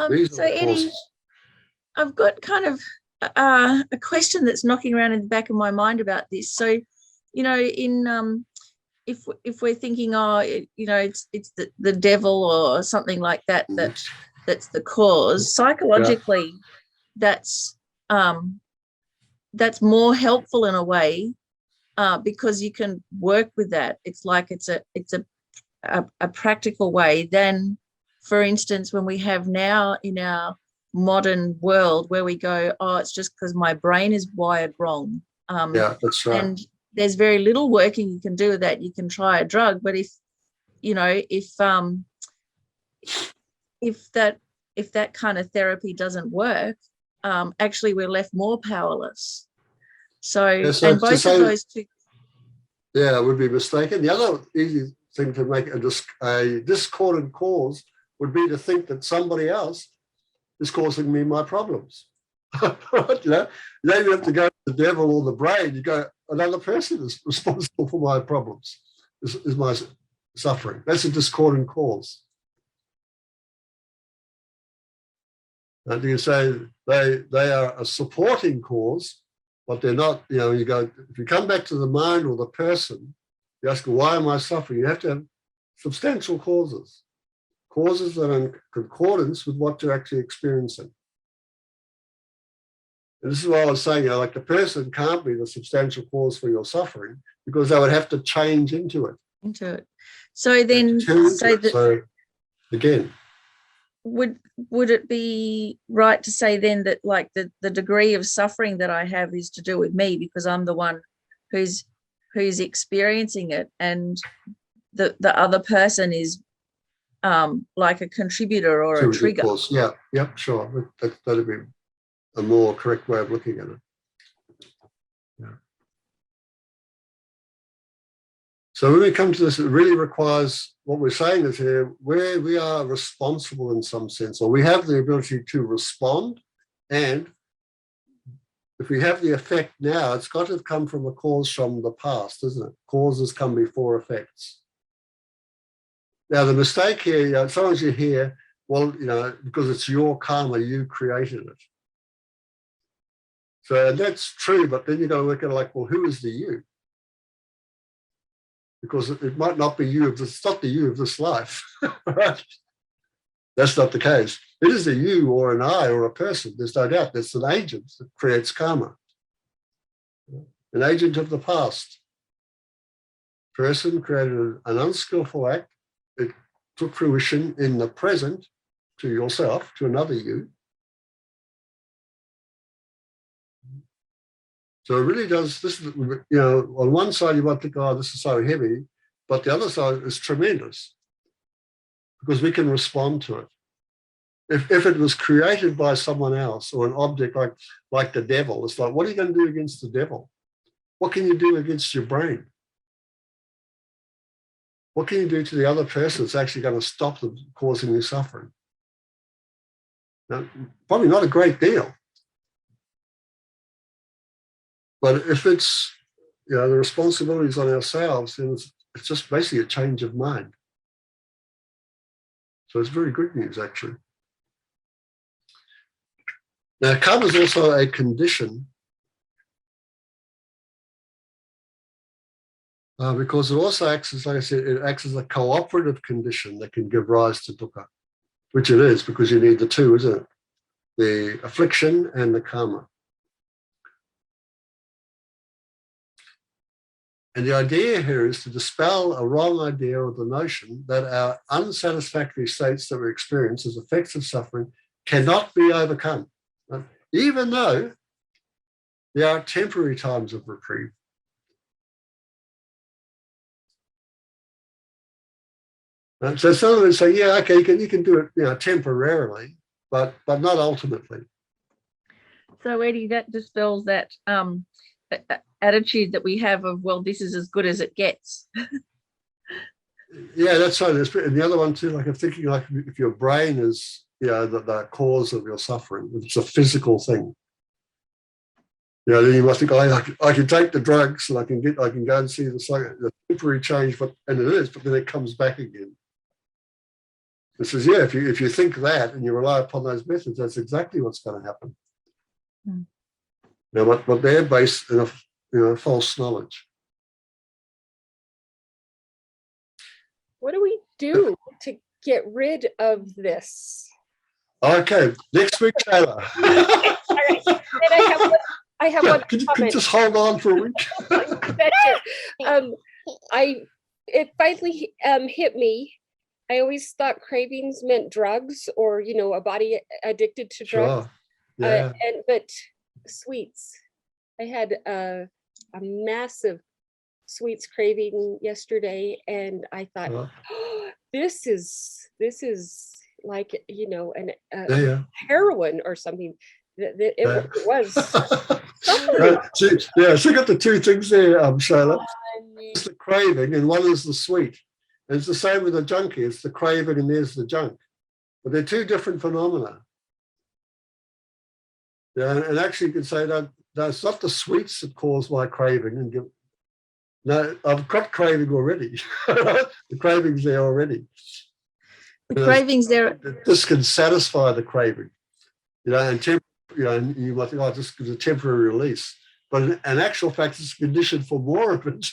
These So are the Eddie, causes. I've got kind of a question that's knocking around in the back of my mind about this. So, in if we're thinking, it's the devil or something like that, that's the cause. Psychologically, that's more helpful in a way, because you can work with that. It's like it's a practical way than, for instance, when we have now in our modern world where we go, oh, it's just because my brain is wired wrong. That's right. And there's very little working you can do with that. You can try a drug, but if that kind of therapy doesn't work, actually we're left more powerless. So and both of those two. Yeah, it would be mistaken. The other easy thing to make a discordant cause would be to think that somebody else is causing me my problems. Right? You don't have to go to the devil or the brain. You go, another person is responsible for my problems, is my suffering. That's a discordant cause. And you say they are a supporting cause, but they're not, you go, if you come back to the mind or the person, you ask, why am I suffering? You have to have substantial causes that are in concordance with what you're actually experiencing. And this is what I was saying, like the person can't be the substantial cause for your suffering because they would have to change into it. So then, So again, would it be right to say then that like the degree of suffering that I have is to do with me because I'm the one who's experiencing it, and the other person is like a contributor or a trigger? Yeah, sure. That'd be a more correct way of looking at it. Yeah. So when we come to this, it really requires, what we're saying is here, where we are responsible in some sense, or we have the ability to respond, and if we have the effect now, it's got to come from a cause from the past, isn't it? Causes come before effects. Now, the mistake here, sometimes you hear, well, because it's your karma, you created it. So that's true, but then you got to look at it like, well, who is the you? Because it might not be you, it's not the you of this life, right? That's not the case. It is a you or an I or a person, there's no doubt. That's an agent that creates karma. An agent of the past. Person created an unskillful act. It took fruition in the present to yourself, to another you. So it really does, this is, you know, on one side you might think, oh, this is so heavy, but the other side is tremendous because we can respond to it. If it was created by someone else or an object like the devil, it's like, what are you going to do against the devil? What can you do against your brain? What can you do to the other person that's actually going to stop them causing you suffering? Now, probably not a great deal. But if it's, you know, the responsibilities on ourselves, then it's just basically a change of mind. So it's very good news, actually. Now, karma is also a condition because it also acts as, like I said, it acts as a cooperative condition that can give rise to dukkha, which it is because you need the two, isn't it? The affliction and the karma. And the idea here is to dispel a wrong idea or the notion that our unsatisfactory states that we experience as effects of suffering cannot be overcome, right? Even though there are temporary times of reprieve. Right? So some of us say, yeah, okay, you can do it, you know, temporarily, but not ultimately. So Eddie, that dispels that attitude that we have of, well, this is as good as it gets. Yeah, that's right. And the other one too, like I'm thinking, like if your brain is, you know, the cause of your suffering, if it's a physical thing, you know, then you must think, oh, I can take the drugs and I can go and see the temporary change, and it is, but then it comes back again. It says, yeah, if you think that and you rely upon those methods, that's exactly what's going to happen. Mm. Now, but they're based in a false knowledge. What do we do to get rid of this? Okay, next week, Taylor. All right. And I have one Could you comment. just hold on for a week? It finally hit me. I always thought cravings meant drugs or, you know, a body addicted to drugs. Sure. Yeah. But sweets. I had a massive sweets craving yesterday, and I thought, oh, this is like, you know, Yeah. heroin or something. It was. So you got the two things there, Shayla. It's the craving, and one is the sweet. And it's the same with the junkie. It's the craving, and there's the junk. But they're two different phenomena. Yeah, and actually, you could say that it's not the sweets that cause my craving. No, I've got craving already. The craving's there already. The cravings there. This can satisfy the craving, you know, and you might think, oh, this gives a temporary release, but in actual fact, it's a condition for more of it.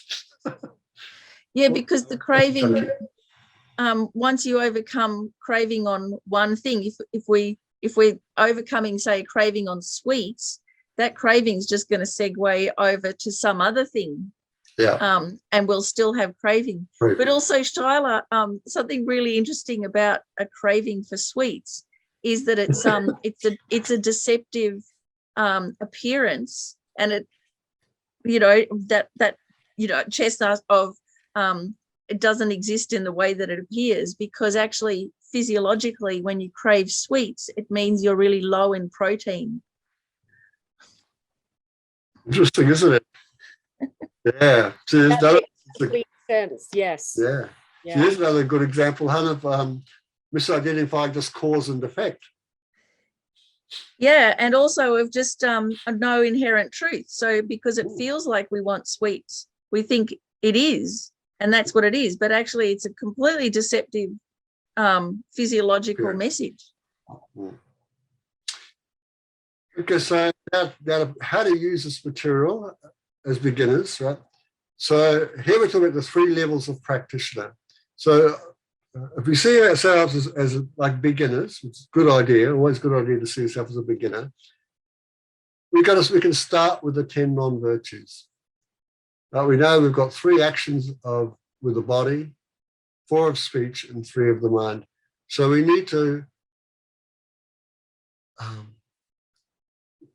Yeah, because the craving, once you overcome craving on one thing, if we're overcoming, say, craving on sweets, that craving's just going to segue over to some other thing. Yeah. And we'll still have craving. But also, Shyla, something really interesting about a craving for sweets is that it's a deceptive appearance, and it, you know, that you know, chestnut of it doesn't exist in the way that it appears, because actually physiologically when you crave sweets, it means you're really low in protein. Interesting, isn't it? Yeah. So That makes complete sense. Yes. Yeah. So here's another good example, of misidentifying just cause and effect. Yeah, and also of just no inherent truth. So because it feels like we want sweets, we think it is, and that's what it is. But actually, it's a completely deceptive physiological message. Okay, so now how to use this material as beginners, right? So here we're talking about the 3 levels of practitioner. So if we see ourselves as like beginners, it's a good idea, always a good idea to see yourself as a beginner. We can start with the 10 non-virtues. We know we've got 3 actions with the body, 4 of speech, and 3 of the mind. So we need to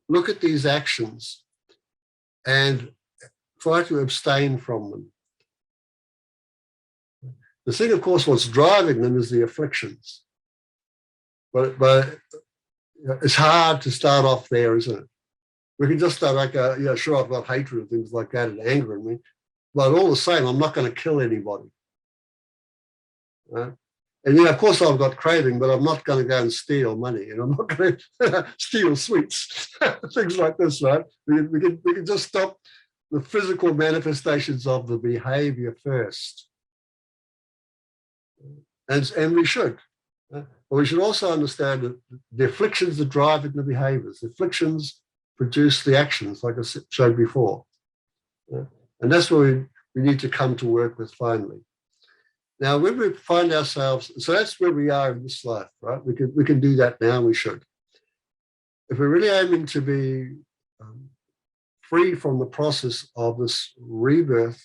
look at these actions and try to abstain from them. The thing, of course, what's driving them is the afflictions. But it's hard to start off there, isn't it? We can just start like, yeah, sure, I've got hatred and things like that and anger in me, but all the same, I'm not going to kill anybody. Right? And yeah, of course, I've got craving, but I'm not going to go and steal money, and I'm not going to steal sweets, things like this, right? We can just stop the physical manifestations of the behavior first. And we should. But we should also understand that the afflictions are driving the behaviors. The afflictions produce the actions, like I showed before. And that's where we need to come to work with finally. Now, when we find ourselves, so that's where we are in this life, right? We can do that now, we should. If we're really aiming to be free from the process of this rebirth,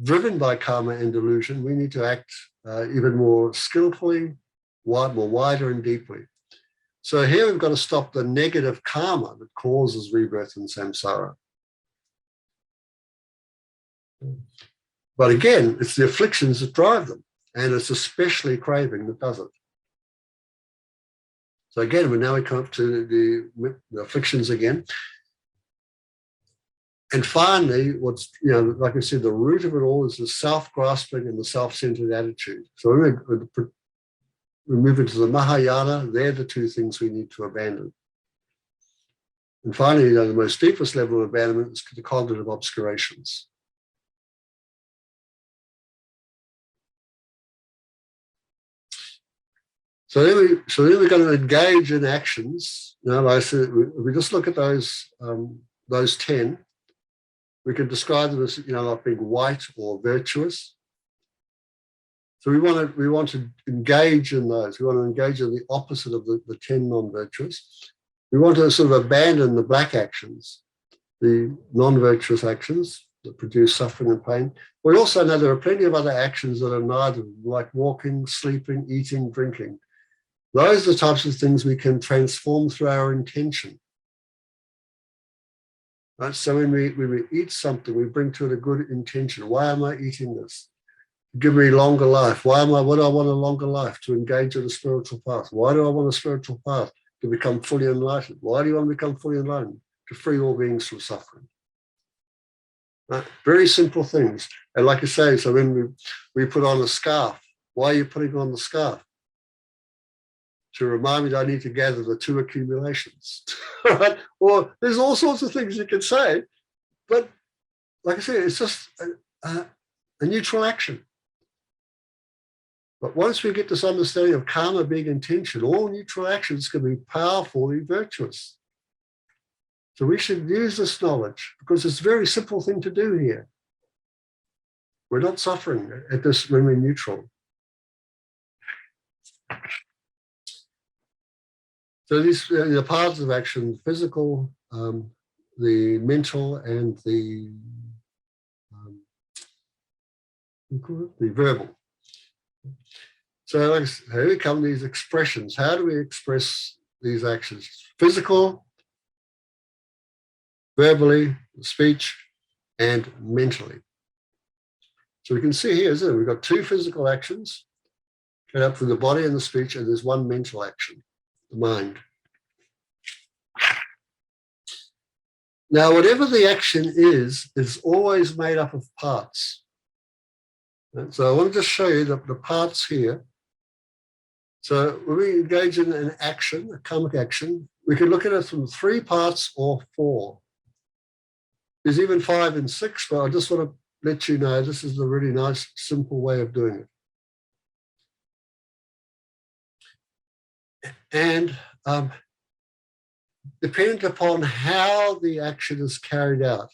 driven by karma and delusion, we need to act even more skillfully, more wider and deeply. So here we've got to stop the negative karma that causes rebirth and samsara. But again, it's the afflictions that drive them, and it's especially craving that does it. So again, we come up to the afflictions again. And finally, what's, like I said, the root of it all is the self-grasping and the self-centered attitude. So when we move into the Mahayana, they're the two things we need to abandon. And finally, the most deepest level of abandonment is the cognitive obscurations. So then we're going to engage in actions. Like I said, we just look at those 10. We can describe them as, like being white or virtuous. So we want to engage in those. We want to engage in the opposite of the 10 non-virtuous. We want to sort of abandon the black actions, the non-virtuous actions that produce suffering and pain. We also know there are plenty of other actions that are neither, like walking, sleeping, eating, drinking. Those are the types of things we can transform through our intention. Right? So when we eat something, we bring to it a good intention. Why am I eating this? Give me longer life. What do I want a longer life? To engage in a spiritual path. Why do I want a spiritual path? To become fully enlightened. Why do you want to become fully enlightened? To free all beings from suffering. Right? Very simple things. And like I say, so when we put on a scarf, why are you putting on the scarf? To remind me that I need to gather the 2 accumulations. Right? Or there's all sorts of things you can say, but like I say, it's just a neutral action. But once we get this understanding of karma being intention, all neutral actions can be powerfully virtuous. So we should use this knowledge because it's a very simple thing to do here. We're not suffering at this when we're neutral. So these the paths of action: physical, the mental, and the verbal. So here come these expressions. How do we express these actions? Physical, verbally, speech, and mentally. So we can see here, isn't it? We've got 2 physical actions carried out through the body and the speech, and there's 1 mental action, the mind. Now, whatever the action is always made up of parts. And so I want to just show you the parts here. So when we engage in an action, a karmic action, we can look at it from 3 parts or 4. There's even 5 and 6, but I just want to let you know this is a really nice, simple way of doing it. And depending upon how the action is carried out,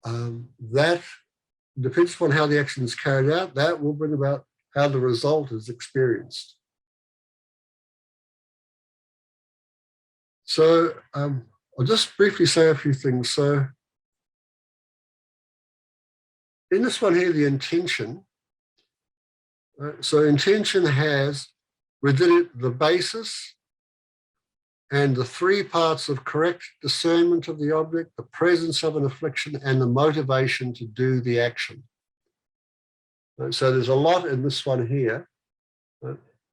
that depends upon how the action is carried out, that will bring about how the result is experienced. So I'll just briefly say a few things. So in this one here, the intention, so intention has within it the basis, and the three parts of correct discernment of the object, the presence of an affliction, and the motivation to do the action. So there's a lot in this one here,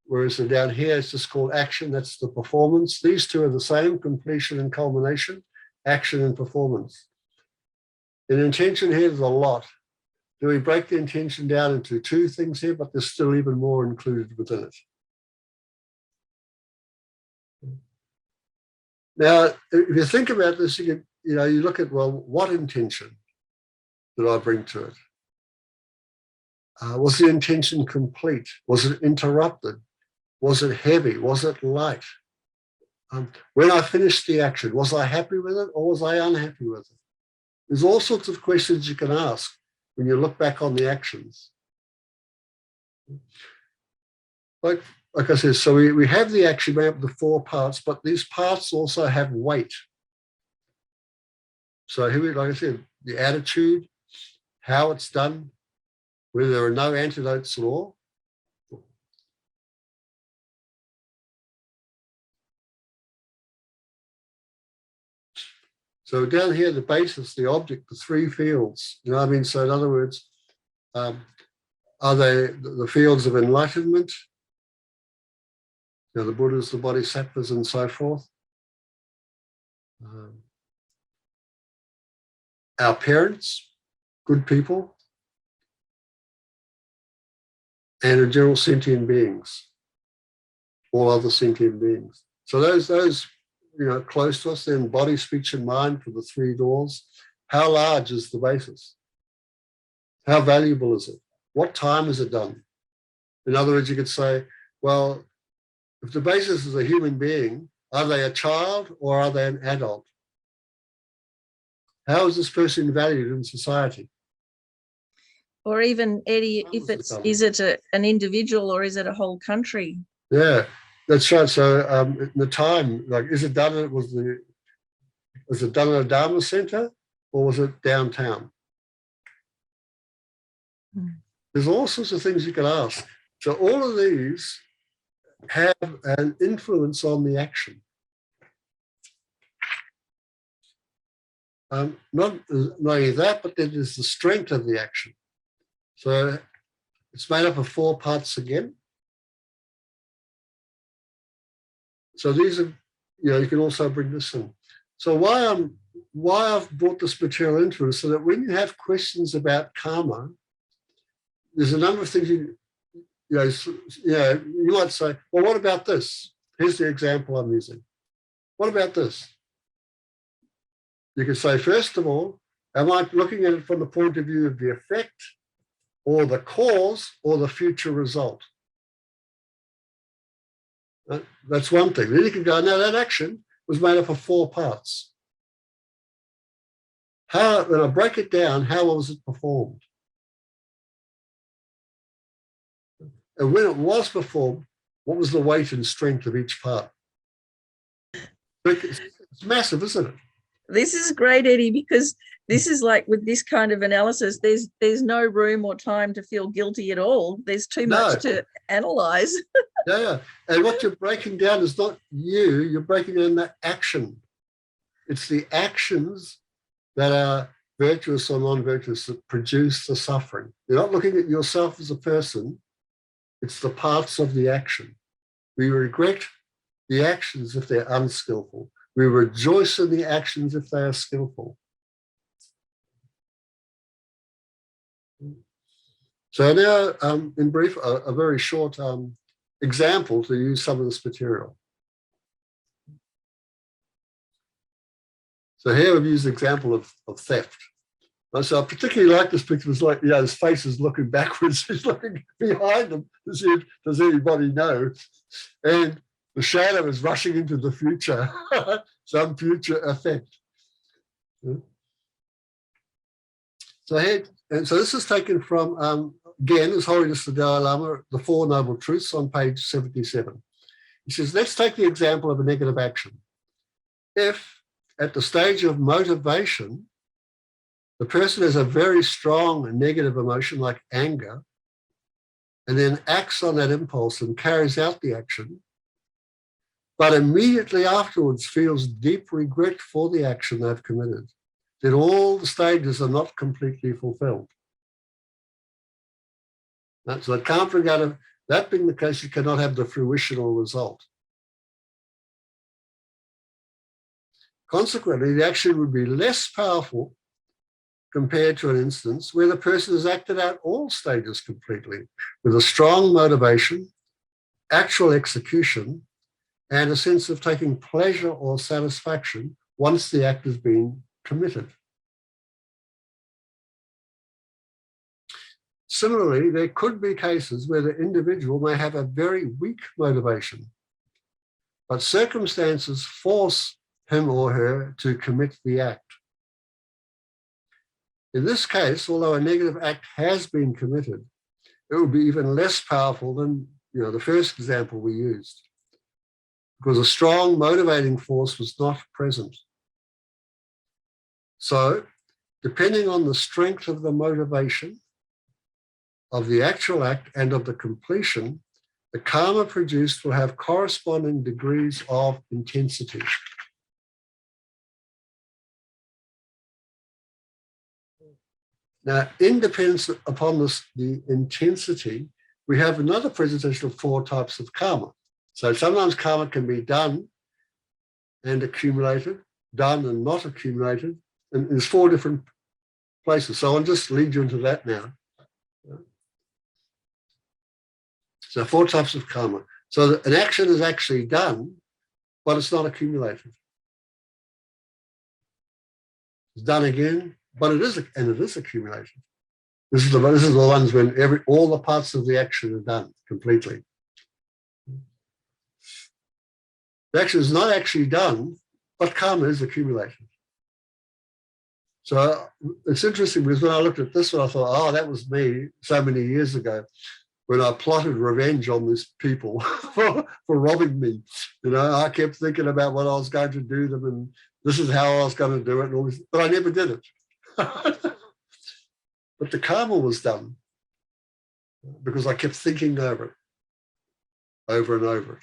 whereas down here it's just called action, that's the performance. These two are the same, completion and culmination, action and performance. In intention here, there's a lot. Do we break the intention down into two things here, but there's still even more included within it. Now, if you think about this, you look at, well, what intention did I bring to it? Was the intention complete? Was it interrupted? Was it heavy? Was it light? When I finished the action, was I happy with it or was I unhappy with it? There's all sorts of questions you can ask when you look back on the actions. Like I said, so we have the action made up of the four parts, but these parts also have weight. So here, like I said, the attitude, how it's done, where there are no antidotes at all. So down here, the basis, the object, the three fields, you know what I mean? So in other words, are they the fields of enlightenment? You know, the Buddhas, the Bodhisattvas, and so forth. Our parents, good people, and in general sentient beings, all other sentient beings. So those close to us, then body, speech, and mind for the three doors. How large is the basis? How valuable is it? What time is it done? In other words, you could say, well, if the basis is a human being, are they a child or are they an adult? How is this person valued in society? Or even, Eddie, if is it an individual or is it a whole country? Yeah, that's right. So the time, like, is it done? Was it done at a Dharma center or was it downtown? There's all sorts of things you can ask. So all of these have an influence on the action. Not only that, but then there's the strength of the action. So it's made up of four parts again. So these are, you can also bring this in. So why I've brought this material into it is so that when you have questions about karma, there's a number of things you might say, well, what about this? Here's the example I'm using. What about this? You can say, first of all, am I looking at it from the point of view of the effect or the cause or the future result? That's one thing. Then you can go, no, that action was made up of four parts. When I break it down, how was it performed? And when it was performed, what was the weight and strength of each part? It's massive, isn't it? This is great, Eddie, because this is like with this kind of analysis, there's no room or time to feel guilty at all. There's too much to analyze. Yeah. And what you're breaking down is not you're breaking down the action. It's the actions that are virtuous or non-virtuous that produce the suffering. You're not looking at yourself as a person. It's the parts of the action. We regret the actions if they're unskillful. We rejoice in the actions if they are skillful. So now, in brief, a very short example to use some of this material. So here we've used the example of theft. So I particularly like this picture. It's like, his face is looking backwards. He's looking behind him to see if does anybody know. And the shadow is rushing into the future, some future effect. So this is taken from, again, His Holiness the Dalai Lama, The Four Noble Truths on page 77. He says, let's take the example of a negative action. If at the stage of motivation, the person has a very strong negative emotion like anger, and then acts on that impulse and carries out the action, but immediately afterwards feels deep regret for the action they've committed, then all the stages are not completely fulfilled. So it can't bring out of that being the case, you cannot have the fruitional result. Consequently, the action would be less powerful compared to an instance where the person has acted out all stages completely with a strong motivation, actual execution, and a sense of taking pleasure or satisfaction once the act has been committed. Similarly, there could be cases where the individual may have a very weak motivation, but circumstances force him or her to commit the act. In this case, although a negative act has been committed, it will be even less powerful than the first example we used, because a strong motivating force was not present. So, depending on the strength of the motivation, of the actual act and of the completion, the karma produced will have corresponding degrees of intensity. Now, independent upon the intensity, we have another presentation of 4 types of karma. So sometimes karma can be done and accumulated, done and not accumulated, and there's 4 different places. So I'll just lead you into that now. So 4 types of karma. So an action is actually done, but it's not accumulated. It's done again, but it is accumulated. This is the ones when all the parts of the action are done completely. The action is not actually done, but karma is accumulated. So it's interesting because when I looked at this one, I thought, oh, that was me so many years ago when I plotted revenge on these people for robbing me. I kept thinking about what I was going to do them and this is how I was going to do it, and all this, but I never did it. But the karma was done because I kept thinking over it, over and over it.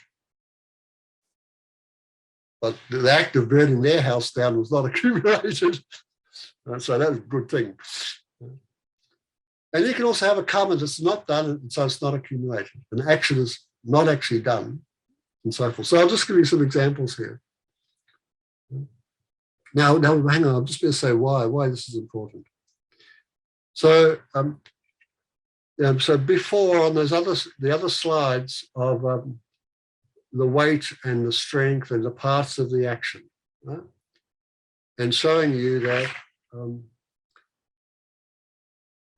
But the act of burning their house down was not accumulated. So that was a good thing. And you can also have a karma that's not done, and so it's not accumulated. An action is not actually done, and so forth. So I'll just give you some examples here. Now hang on, I'm just going to say why this is important. So, so before on the other slides of the weight and the strength and the parts of the action, right? And showing you that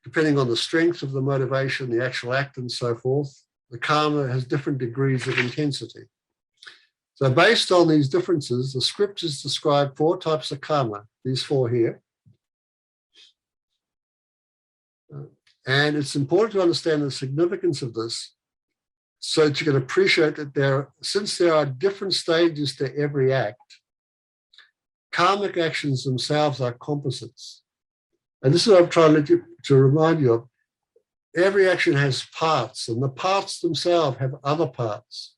depending on the strength of the motivation, the actual act and so forth, the karma has different degrees of intensity. So based on these differences, the scriptures describe 4 types of karma, these 4 here. And it's important to understand the significance of this so that you can appreciate that since there are different stages to every act, karmic actions themselves are composites. And this is what I'm trying to remind you of. Every action has parts, and the parts themselves have other parts.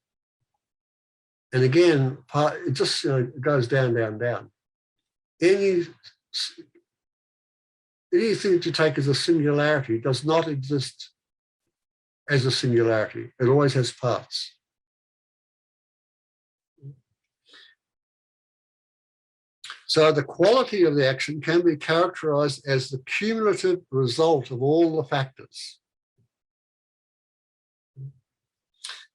And again, it just goes down, down, down. Anything that you take as a singularity does not exist as a singularity. It always has parts. So the quality of the action can be characterized as the cumulative result of all the factors.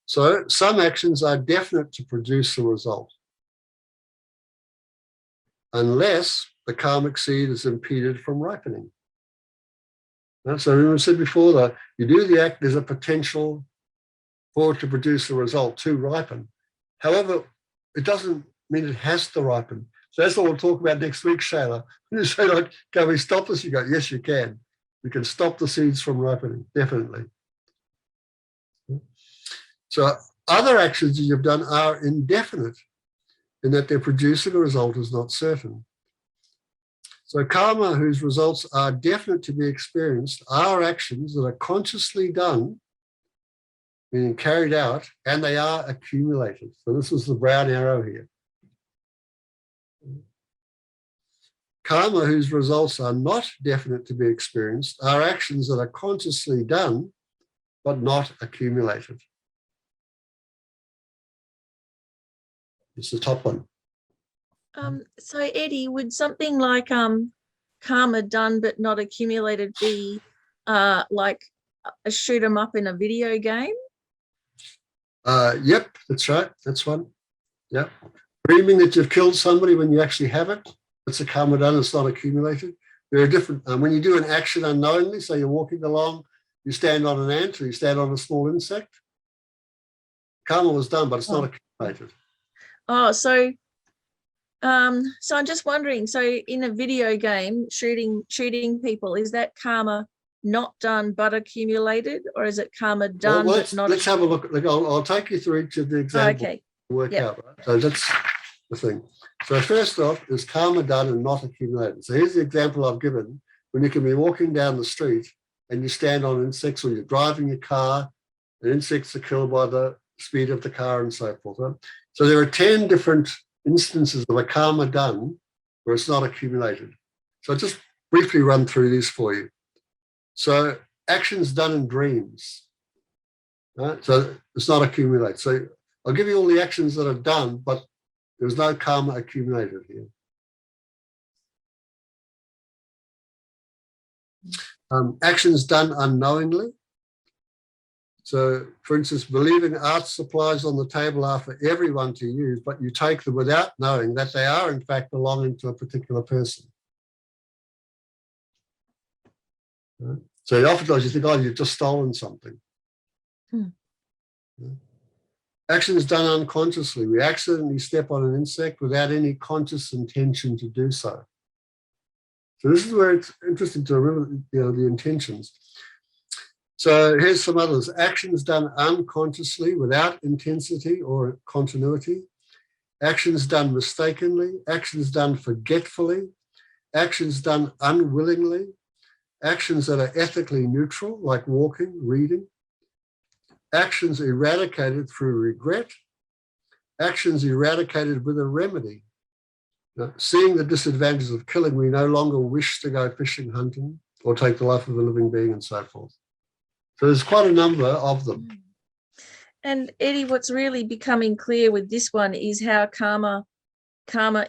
So some actions are definite to produce the result, unless the karmic seed is impeded from ripening. And so we said before that you do the act, there's a potential for it to produce a result, to ripen. However, it doesn't mean it has to ripen. So that's what we'll talk about next week, Shayla. When you say, like, can we stop this? You go, yes, you can. You can stop the seeds from ripening, definitely. So other actions that you've done are indefinite in that their producing a result is not certain. So karma whose results are definite to be experienced are actions that are consciously done meaning carried out, and they are accumulated. So this is the brown arrow here. Karma, whose results are not definite to be experienced, are actions that are consciously done, but not accumulated. It's the top one. So Eddie, would something like karma done but not accumulated be like a shoot 'em up in a video game? Yep, that's right. That's one. Yep. Dreaming that you've killed somebody when you actually haven't, it's a karma done, it's not accumulated. There are different, when you do an action unknowingly, so you're walking along, you stand on an ant or you stand on a small insect, karma was done, but it's not accumulated. Oh, so I'm just wondering, so in a video game, shooting people, is that karma not done but accumulated, or is it karma done but not? Let's have a look. I'll take you through each of the examples. Okay. To work out. Right? So that's the thing. So first off, is karma done and not accumulated? So here's the example I've given. When you can be walking down the street and you stand on insects, or you're driving your car, and insects are killed by the speed of the car and so forth. Right? So there are 10 different instances of a karma done where it's not accumulated. So I'll just briefly run through these for you. So actions done in dreams, right? So it's not accumulated. So I'll give you all the actions that are done, but there's no karma accumulated here. Actions done unknowingly. So, for instance, believing art supplies on the table are for everyone to use, but you take them without knowing that they are, in fact, belonging to a particular person. Right? So oftentimes you think, oh, you've just stolen something. Yeah. Actions done unconsciously. We accidentally step on an insect without any conscious intention to do so. So this is where it's interesting to remember, the intentions. So here's some others. Actions done unconsciously without intensity or continuity. Actions done mistakenly. Actions done forgetfully. Actions done unwillingly. Actions that are ethically neutral, like walking, reading. Actions eradicated through regret. Actions eradicated with a remedy. Now, seeing the disadvantages of killing, we no longer wish to go fishing, hunting, or take the life of a living being, and so forth. So there's quite a number of them. And Eddie, what's really becoming clear with this one is how karma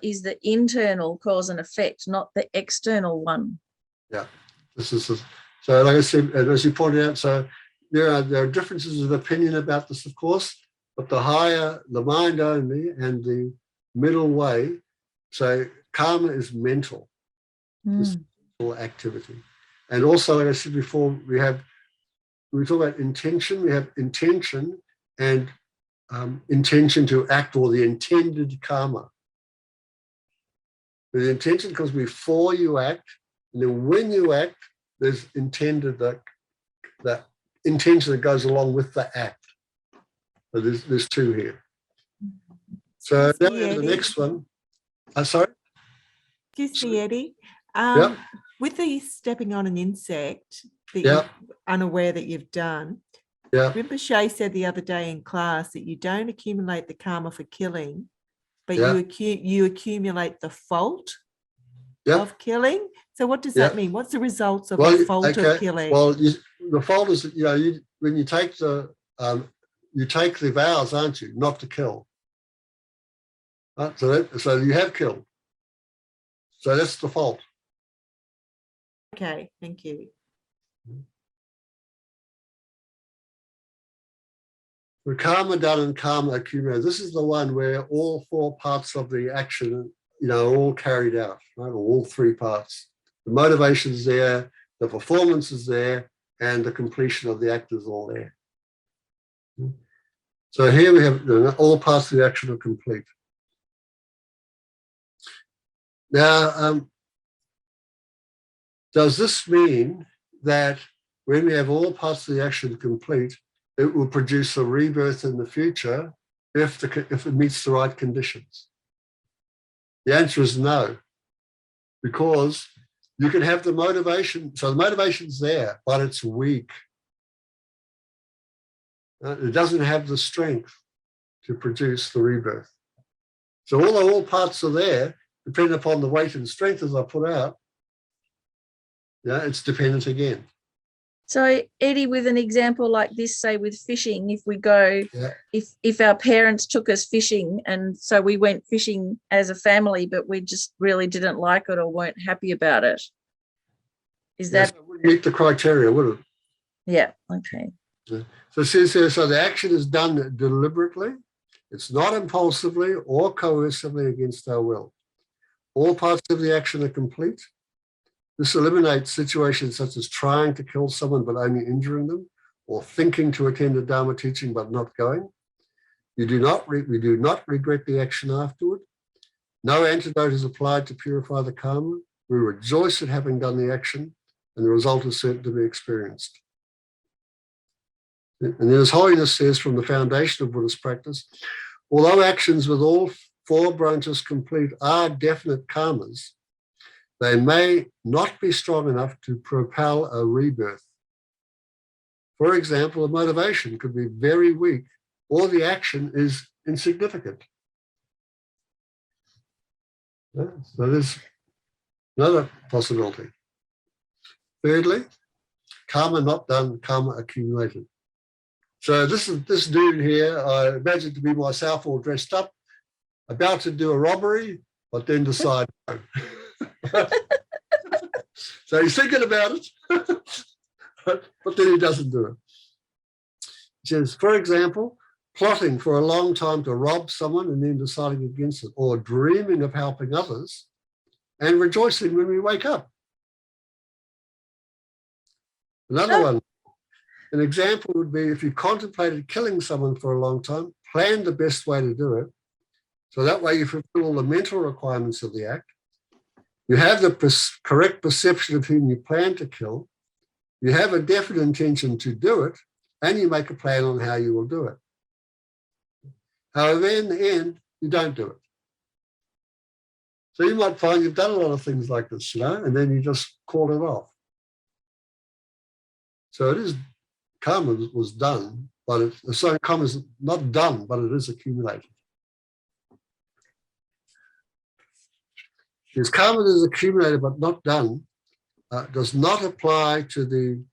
is the internal cause and effect, not the external one. Yeah, so like I said, and as you pointed out, so there are differences of opinion about this, of course, but the higher, the mind only, and the middle way, so karma is mental, this mental activity. And also, like I said before, when we talk about intention, we have intention and intention to act, or the intended karma. The intention comes before you act, and then when you act, there's intended that intention that goes along with the act. So there's two here. So now we have the next one. Sorry? Excuse me, Eddie. Yep. With the stepping on an insect that Yep. you're unaware that you've done, Yeah. Rinpoche said the other day in class that you don't accumulate the karma for killing, but Yeah. you accumulate the fault Yep. of killing. So what does Yep. that mean? What's the results of the fault of killing? Well, the fault is, when you take the vows, aren't you, not to kill. Right? So you have killed. So that's the fault. Okay, thank you. The karma done and karma accumulated. This is the one where all four parts of the action, are all carried out, right? All three parts. The motivation is there, the performance is there, and the completion of the act is all there. So here we have all parts of the action are complete. Now, does this mean that when we have all parts of the action complete, it will produce a rebirth in the future if it meets the right conditions? The answer is no, because you can have the motivation. So the motivation's there, but it's weak. It doesn't have the strength to produce the rebirth. So although all parts are there, depending upon the weight and strength as I put out, it's dependent again. So Eddie, with an example like this, say with fishing, if we go, if our parents took us fishing and so we went fishing as a family, but we just really didn't like it or weren't happy about it, is that? So it wouldn't meet the criteria, would it? Yeah, okay. So it says here, so the action is done deliberately. It's not impulsively or coercively against our will. All parts of the action are complete. This eliminates situations such as trying to kill someone but only injuring them, or thinking to attend a Dharma teaching but not going. We do not regret the action afterward. No antidote is applied to purify the karma. We rejoice at having done the action, and the result is certain to be experienced. And then His Holiness says from the foundation of Buddhist practice, although actions with all 4 branches complete are definite karmas, they may not be strong enough to propel a rebirth. For example, a motivation could be very weak or the action is insignificant. So there's another possibility. Thirdly, karma not done, karma accumulated. So this dude here, I imagine to be myself all dressed up, about to do a robbery, but then decide no. So he's thinking about it, but then he doesn't do it. He says, for example, plotting for a long time to rob someone and then deciding against it, or dreaming of helping others and rejoicing when we wake up. Another one, an example would be if you contemplated killing someone for a long time, plan the best way to do it. So that way you fulfill all the mental requirements of the act. You have the correct perception of whom you plan to kill. You have a definite intention to do it, and you make a plan on how you will do it. However, in the end, you don't do it. So you might find you've done a lot of things like this, and then you just call it off. So it is, karma was done, but karma is not done, but it is accumulated. Because karma that is accumulated but not done does not apply to the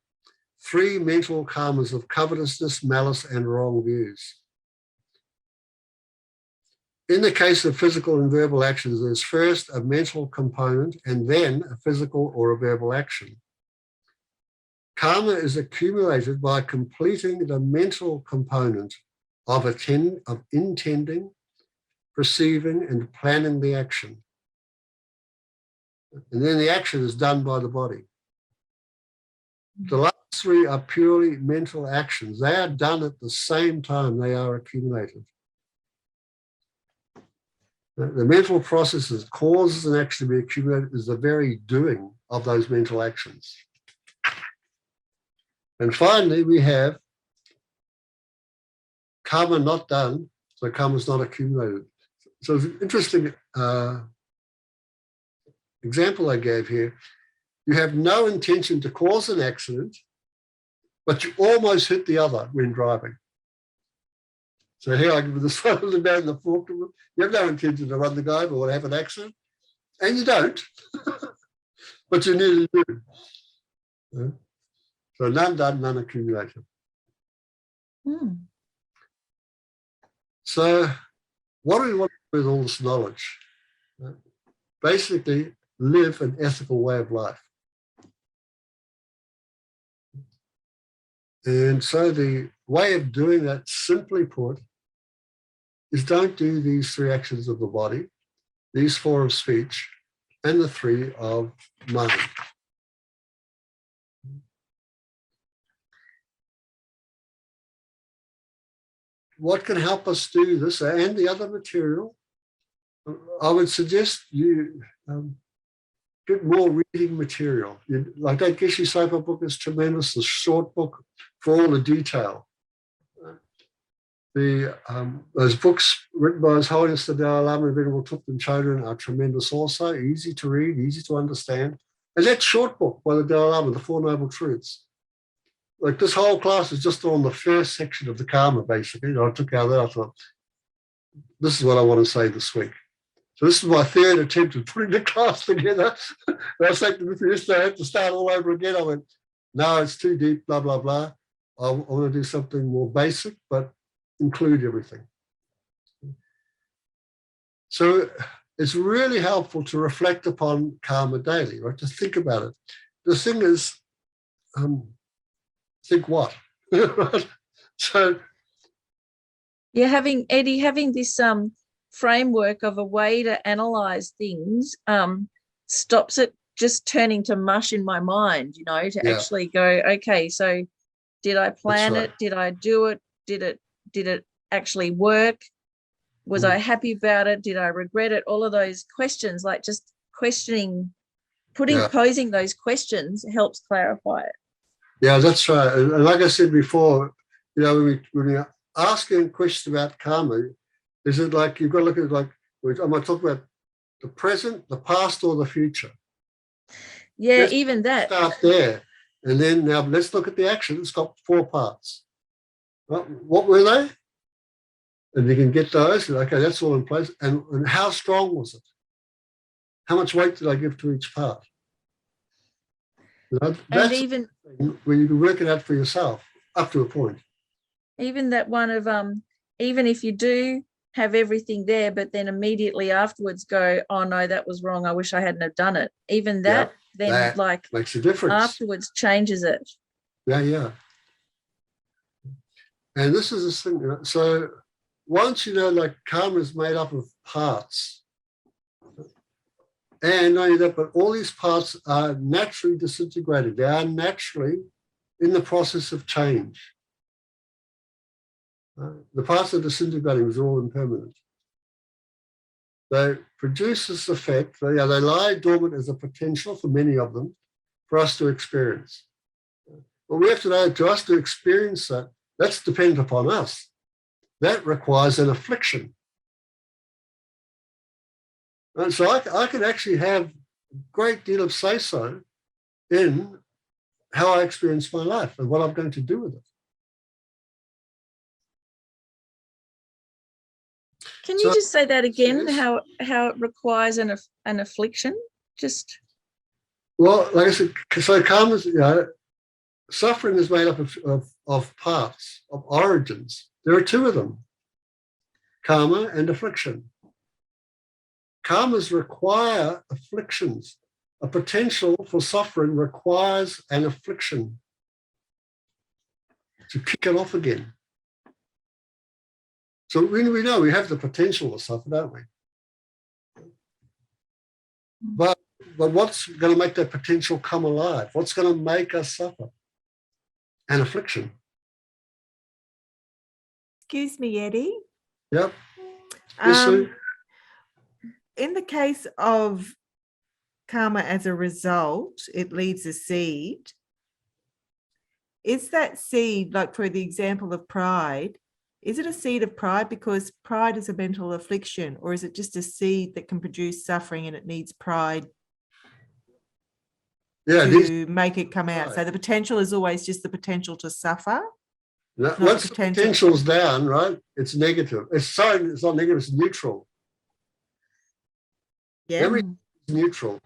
3 mental karmas of covetousness, malice, and wrong views. In the case of physical and verbal actions, there's first a mental component and then a physical or a verbal action. Karma is accumulated by completing the mental component of intending, perceiving, and planning the action. And then the action is done by the body. The last 3 are purely mental actions. They are done at the same time they are accumulated. The mental processes causes an action to be accumulated is the very doing of those mental actions. And finally, we have karma not done, so karma is not accumulated. So it's an interesting example I gave here. You have no intention to cause an accident, but you almost hit the other when driving. So here I give you this one of the man in the fork. You have no intention to run the guy or have an accident, and you don't, but you nearly do. Yeah? So none done, none accumulated. So what do we want to do with all this knowledge? Basically, live an ethical way of life. And so the way of doing that, simply put, is don't do these 3 actions of the body, these 4 of speech, and the 3 of mind. What can help us do this and the other material? I would suggest you get more reading material. Like that Geshe Sopa book is tremendous, the short book for all the detail. Those books written by His Holiness the Dalai Lama and Venerable Thupten Chodron are tremendous also, easy to read, easy to understand. And that short book by the Dalai Lama, The Four Noble Truths, like this whole class is just on the first section of the karma, basically. I took out that, I thought, this is what I want to say this week. So this is my third attempt at putting the class together. And I said to the first day, I had to start all over again. I went, no, it's too deep, blah, blah, blah. I want to do something more basic, but include everything. So it's really helpful to reflect upon karma daily, right? To think about it. The thing is, think what? Right? So Yeah, having this framework of a way to analyze things stops it just turning to mush in my mind, you know, to actually go, okay, so did I plan it? Did I do it? Did it actually work? Was I happy about it? Did I regret it? All of those questions, like just questioning, posing those questions helps clarify it. Yeah, that's right. And like I said before, you know, when you're asking a question about karma, is it like you've got to look at it like, am I talking about the present, the past, or the future? Yeah, Let's even that. Start there. And then now let's look at the action. It's got 4 parts. Well, what were they? And you can get those. Okay, that's all in place. And how strong was it? How much weight did I give to each part? You know, that's even where you can work it out for yourself up to a point. Even that one of even if you do have everything there, but then immediately afterwards go, oh no, that was wrong. I wish I hadn't have done it. Even that then that like makes a difference. Afterwards changes it. Yeah. And this is the thing. So once you know, like karma is made up of parts. And not only that, but all these parts are naturally disintegrated. They are naturally in the process of change. The parts are disintegrating is all impermanent. They produce this effect. They lie dormant as a potential for many of them for us to experience. But we have to know, to us to experience that, that's dependent upon us. That requires an affliction. And so I can actually have a great deal of say-so in how I experience my life and what I'm going to do with it. Can you just say that again? How it requires an affliction? Just well, like I said, so karma's, suffering is made up of parts, of origins. There are 2 of them: karma and affliction. Karmas require afflictions. A potential for suffering requires an affliction to kick it off again. So we know we have the potential to suffer, don't we? But what's going to make that potential come alive? What's going to make us suffer? An affliction. Excuse me, Eddie. Yep. Yes, in the case of karma as a result, it leaves a seed. Is that seed, like for the example of pride, is it a seed of pride because pride is a mental affliction, or is it just a seed that can produce suffering and it needs pride to make it come out? So the potential is always just the potential to suffer. Once the potential's down, right, it's negative. It's not negative, it's neutral. Yeah. Everything's neutral.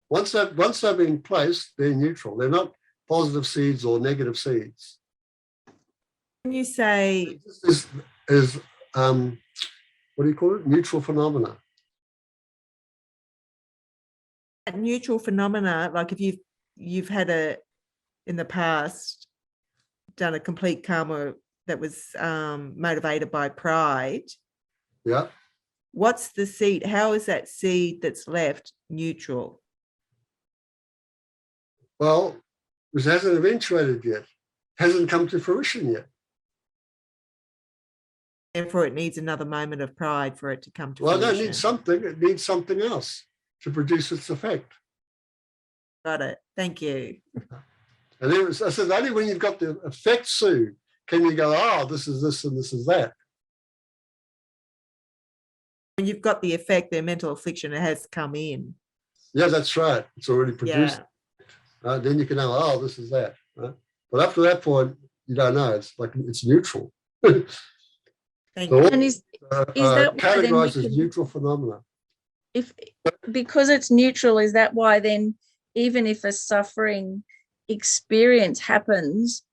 Once they're being placed, they're neutral. They're not positive seeds or negative seeds. When you say this is what do you call it? Neutral phenomena. Neutral phenomena, like if you've had in the past done a complete karma that was motivated by pride. Yeah. What's the seed? How is that seed that's left neutral? Well, it hasn't eventuated yet. Hasn't come to fruition yet. Therefore, it needs another moment of pride for it to come to fruition. Well, it needs something. It needs something else to produce its effect. Got it. Thank you. And I said, only when you've got the effect, Sue, can you go, oh, this is this and this is that. When you've got the effect, their mental affliction, it has come in. Yeah, that's right. It's already produced. Yeah. Then you can know, oh, this is that. Right? But up to that point, you don't know. It's like it's neutral. Thank So you. And is that why then we categorized as can, neutral phenomena. if because it's neutral, is that why then even if a suffering experience happens,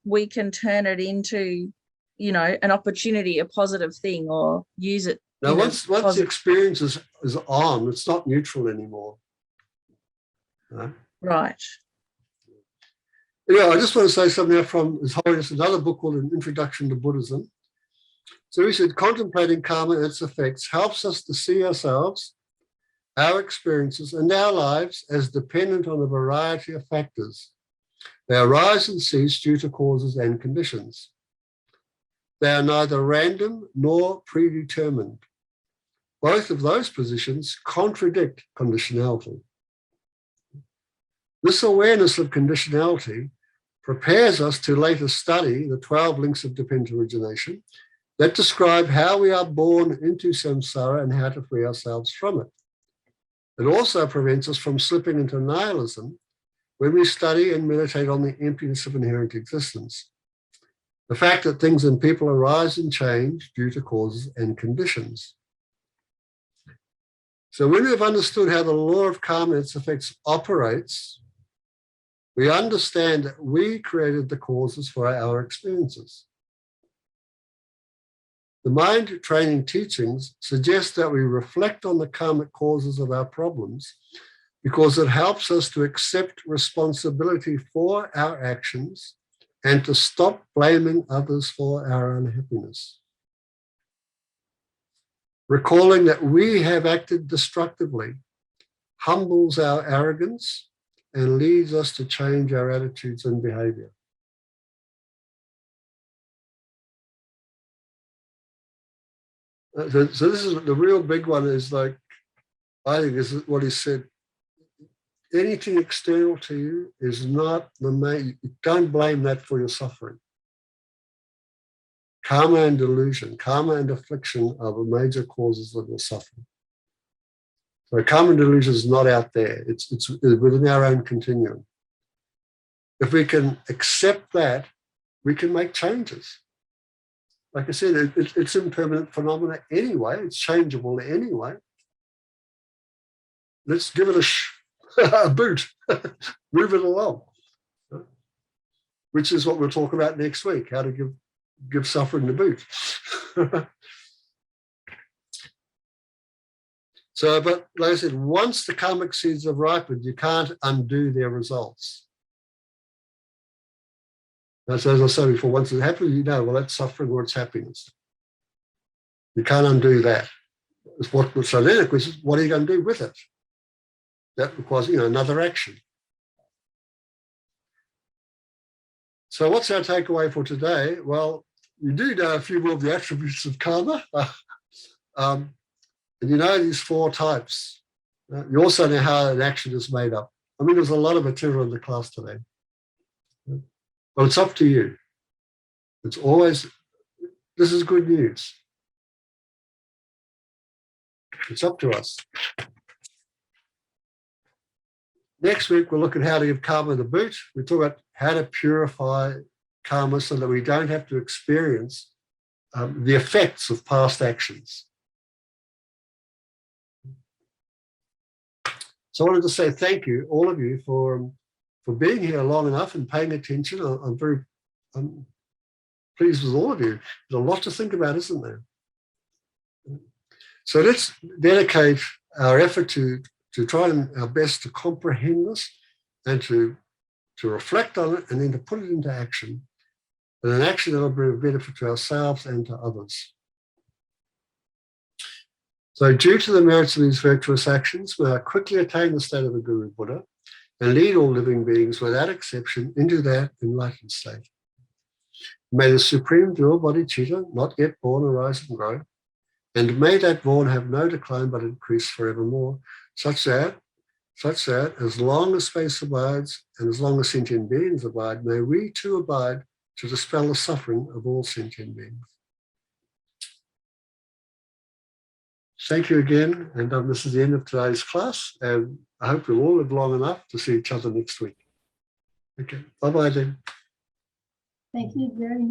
we can turn it into, you know, an opportunity, a positive thing, or use it? Now, once the experience is on, it's not neutral anymore. Right? Right. Yeah, I just want to say something there from His Holiness, another book called An Introduction to Buddhism. So he said, contemplating karma and its effects helps us to see ourselves, our experiences, and our lives as dependent on a variety of factors. They arise and cease due to causes and conditions. They are neither random nor predetermined. Both of those positions contradict conditionality. This awareness of conditionality prepares us to later study the 12 links of dependent origination that describe how we are born into samsara and how to free ourselves from it. It also prevents us from slipping into nihilism when we study and meditate on the emptiness of inherent existence. The fact that things and people arise and change due to causes and conditions. So when we've understood how the law of karma and its effects operates, we understand that we created the causes for our experiences. The mind training teachings suggest that we reflect on the karmic causes of our problems because it helps us to accept responsibility for our actions and to stop blaming others for our unhappiness. Recalling that we have acted destructively humbles our arrogance and leads us to change our attitudes and behavior. So this is the real big one, is like, I think is what he said, anything external to you is not the main, don't blame that for your suffering. Karma and delusion, karma and affliction are the major causes of your suffering. So karma and delusion is not out there, it's within our own continuum. If we can accept that, we can make changes. Like I said, it's impermanent phenomena anyway, it's changeable anyway. Let's give it a boot, move it along. Which is what we'll talk about next week, how to give suffering the boot. So, but like I said, once the karmic seeds have ripened, you can't undo their results. As I said before, once it happens, you know, well, that's suffering or it's happiness. You can't undo that. So then the question is, what are you going to do with it? That requires, another action. So what's our takeaway for today? Well, you do know a few more of the attributes of karma. And you know these 4 types. You also know how an action is made up. I mean, there's a lot of material in the class today. But it's up to you. It's always, this is good news. It's up to us. Next week, we'll look at how to give karma the boot. We talk about how to purify karma so that we don't have to experience the effects of past actions. So I wanted to say thank you, all of you, for being here long enough and paying attention. I'm pleased with all of you. There's a lot to think about, isn't there? So let's dedicate our effort to try our best to comprehend this and to reflect on it and then to put it into action. And an action that will bring a benefit to ourselves and to others. So due to the merits of these virtuous actions, we are quickly attain the state of the Guru Buddha and lead all living beings without exception into that enlightened state. May the supreme dual bodhicitta, not yet born, arise and grow, and may that born have no decline but increase forevermore, such that as long as space abides and as long as sentient beings abide, may we too abide to dispel the suffering of all sentient beings. Thank you again, and this is the end of today's class, and I hope you'll all live long enough to see each other next week. Okay, bye-bye then. Thank you very much.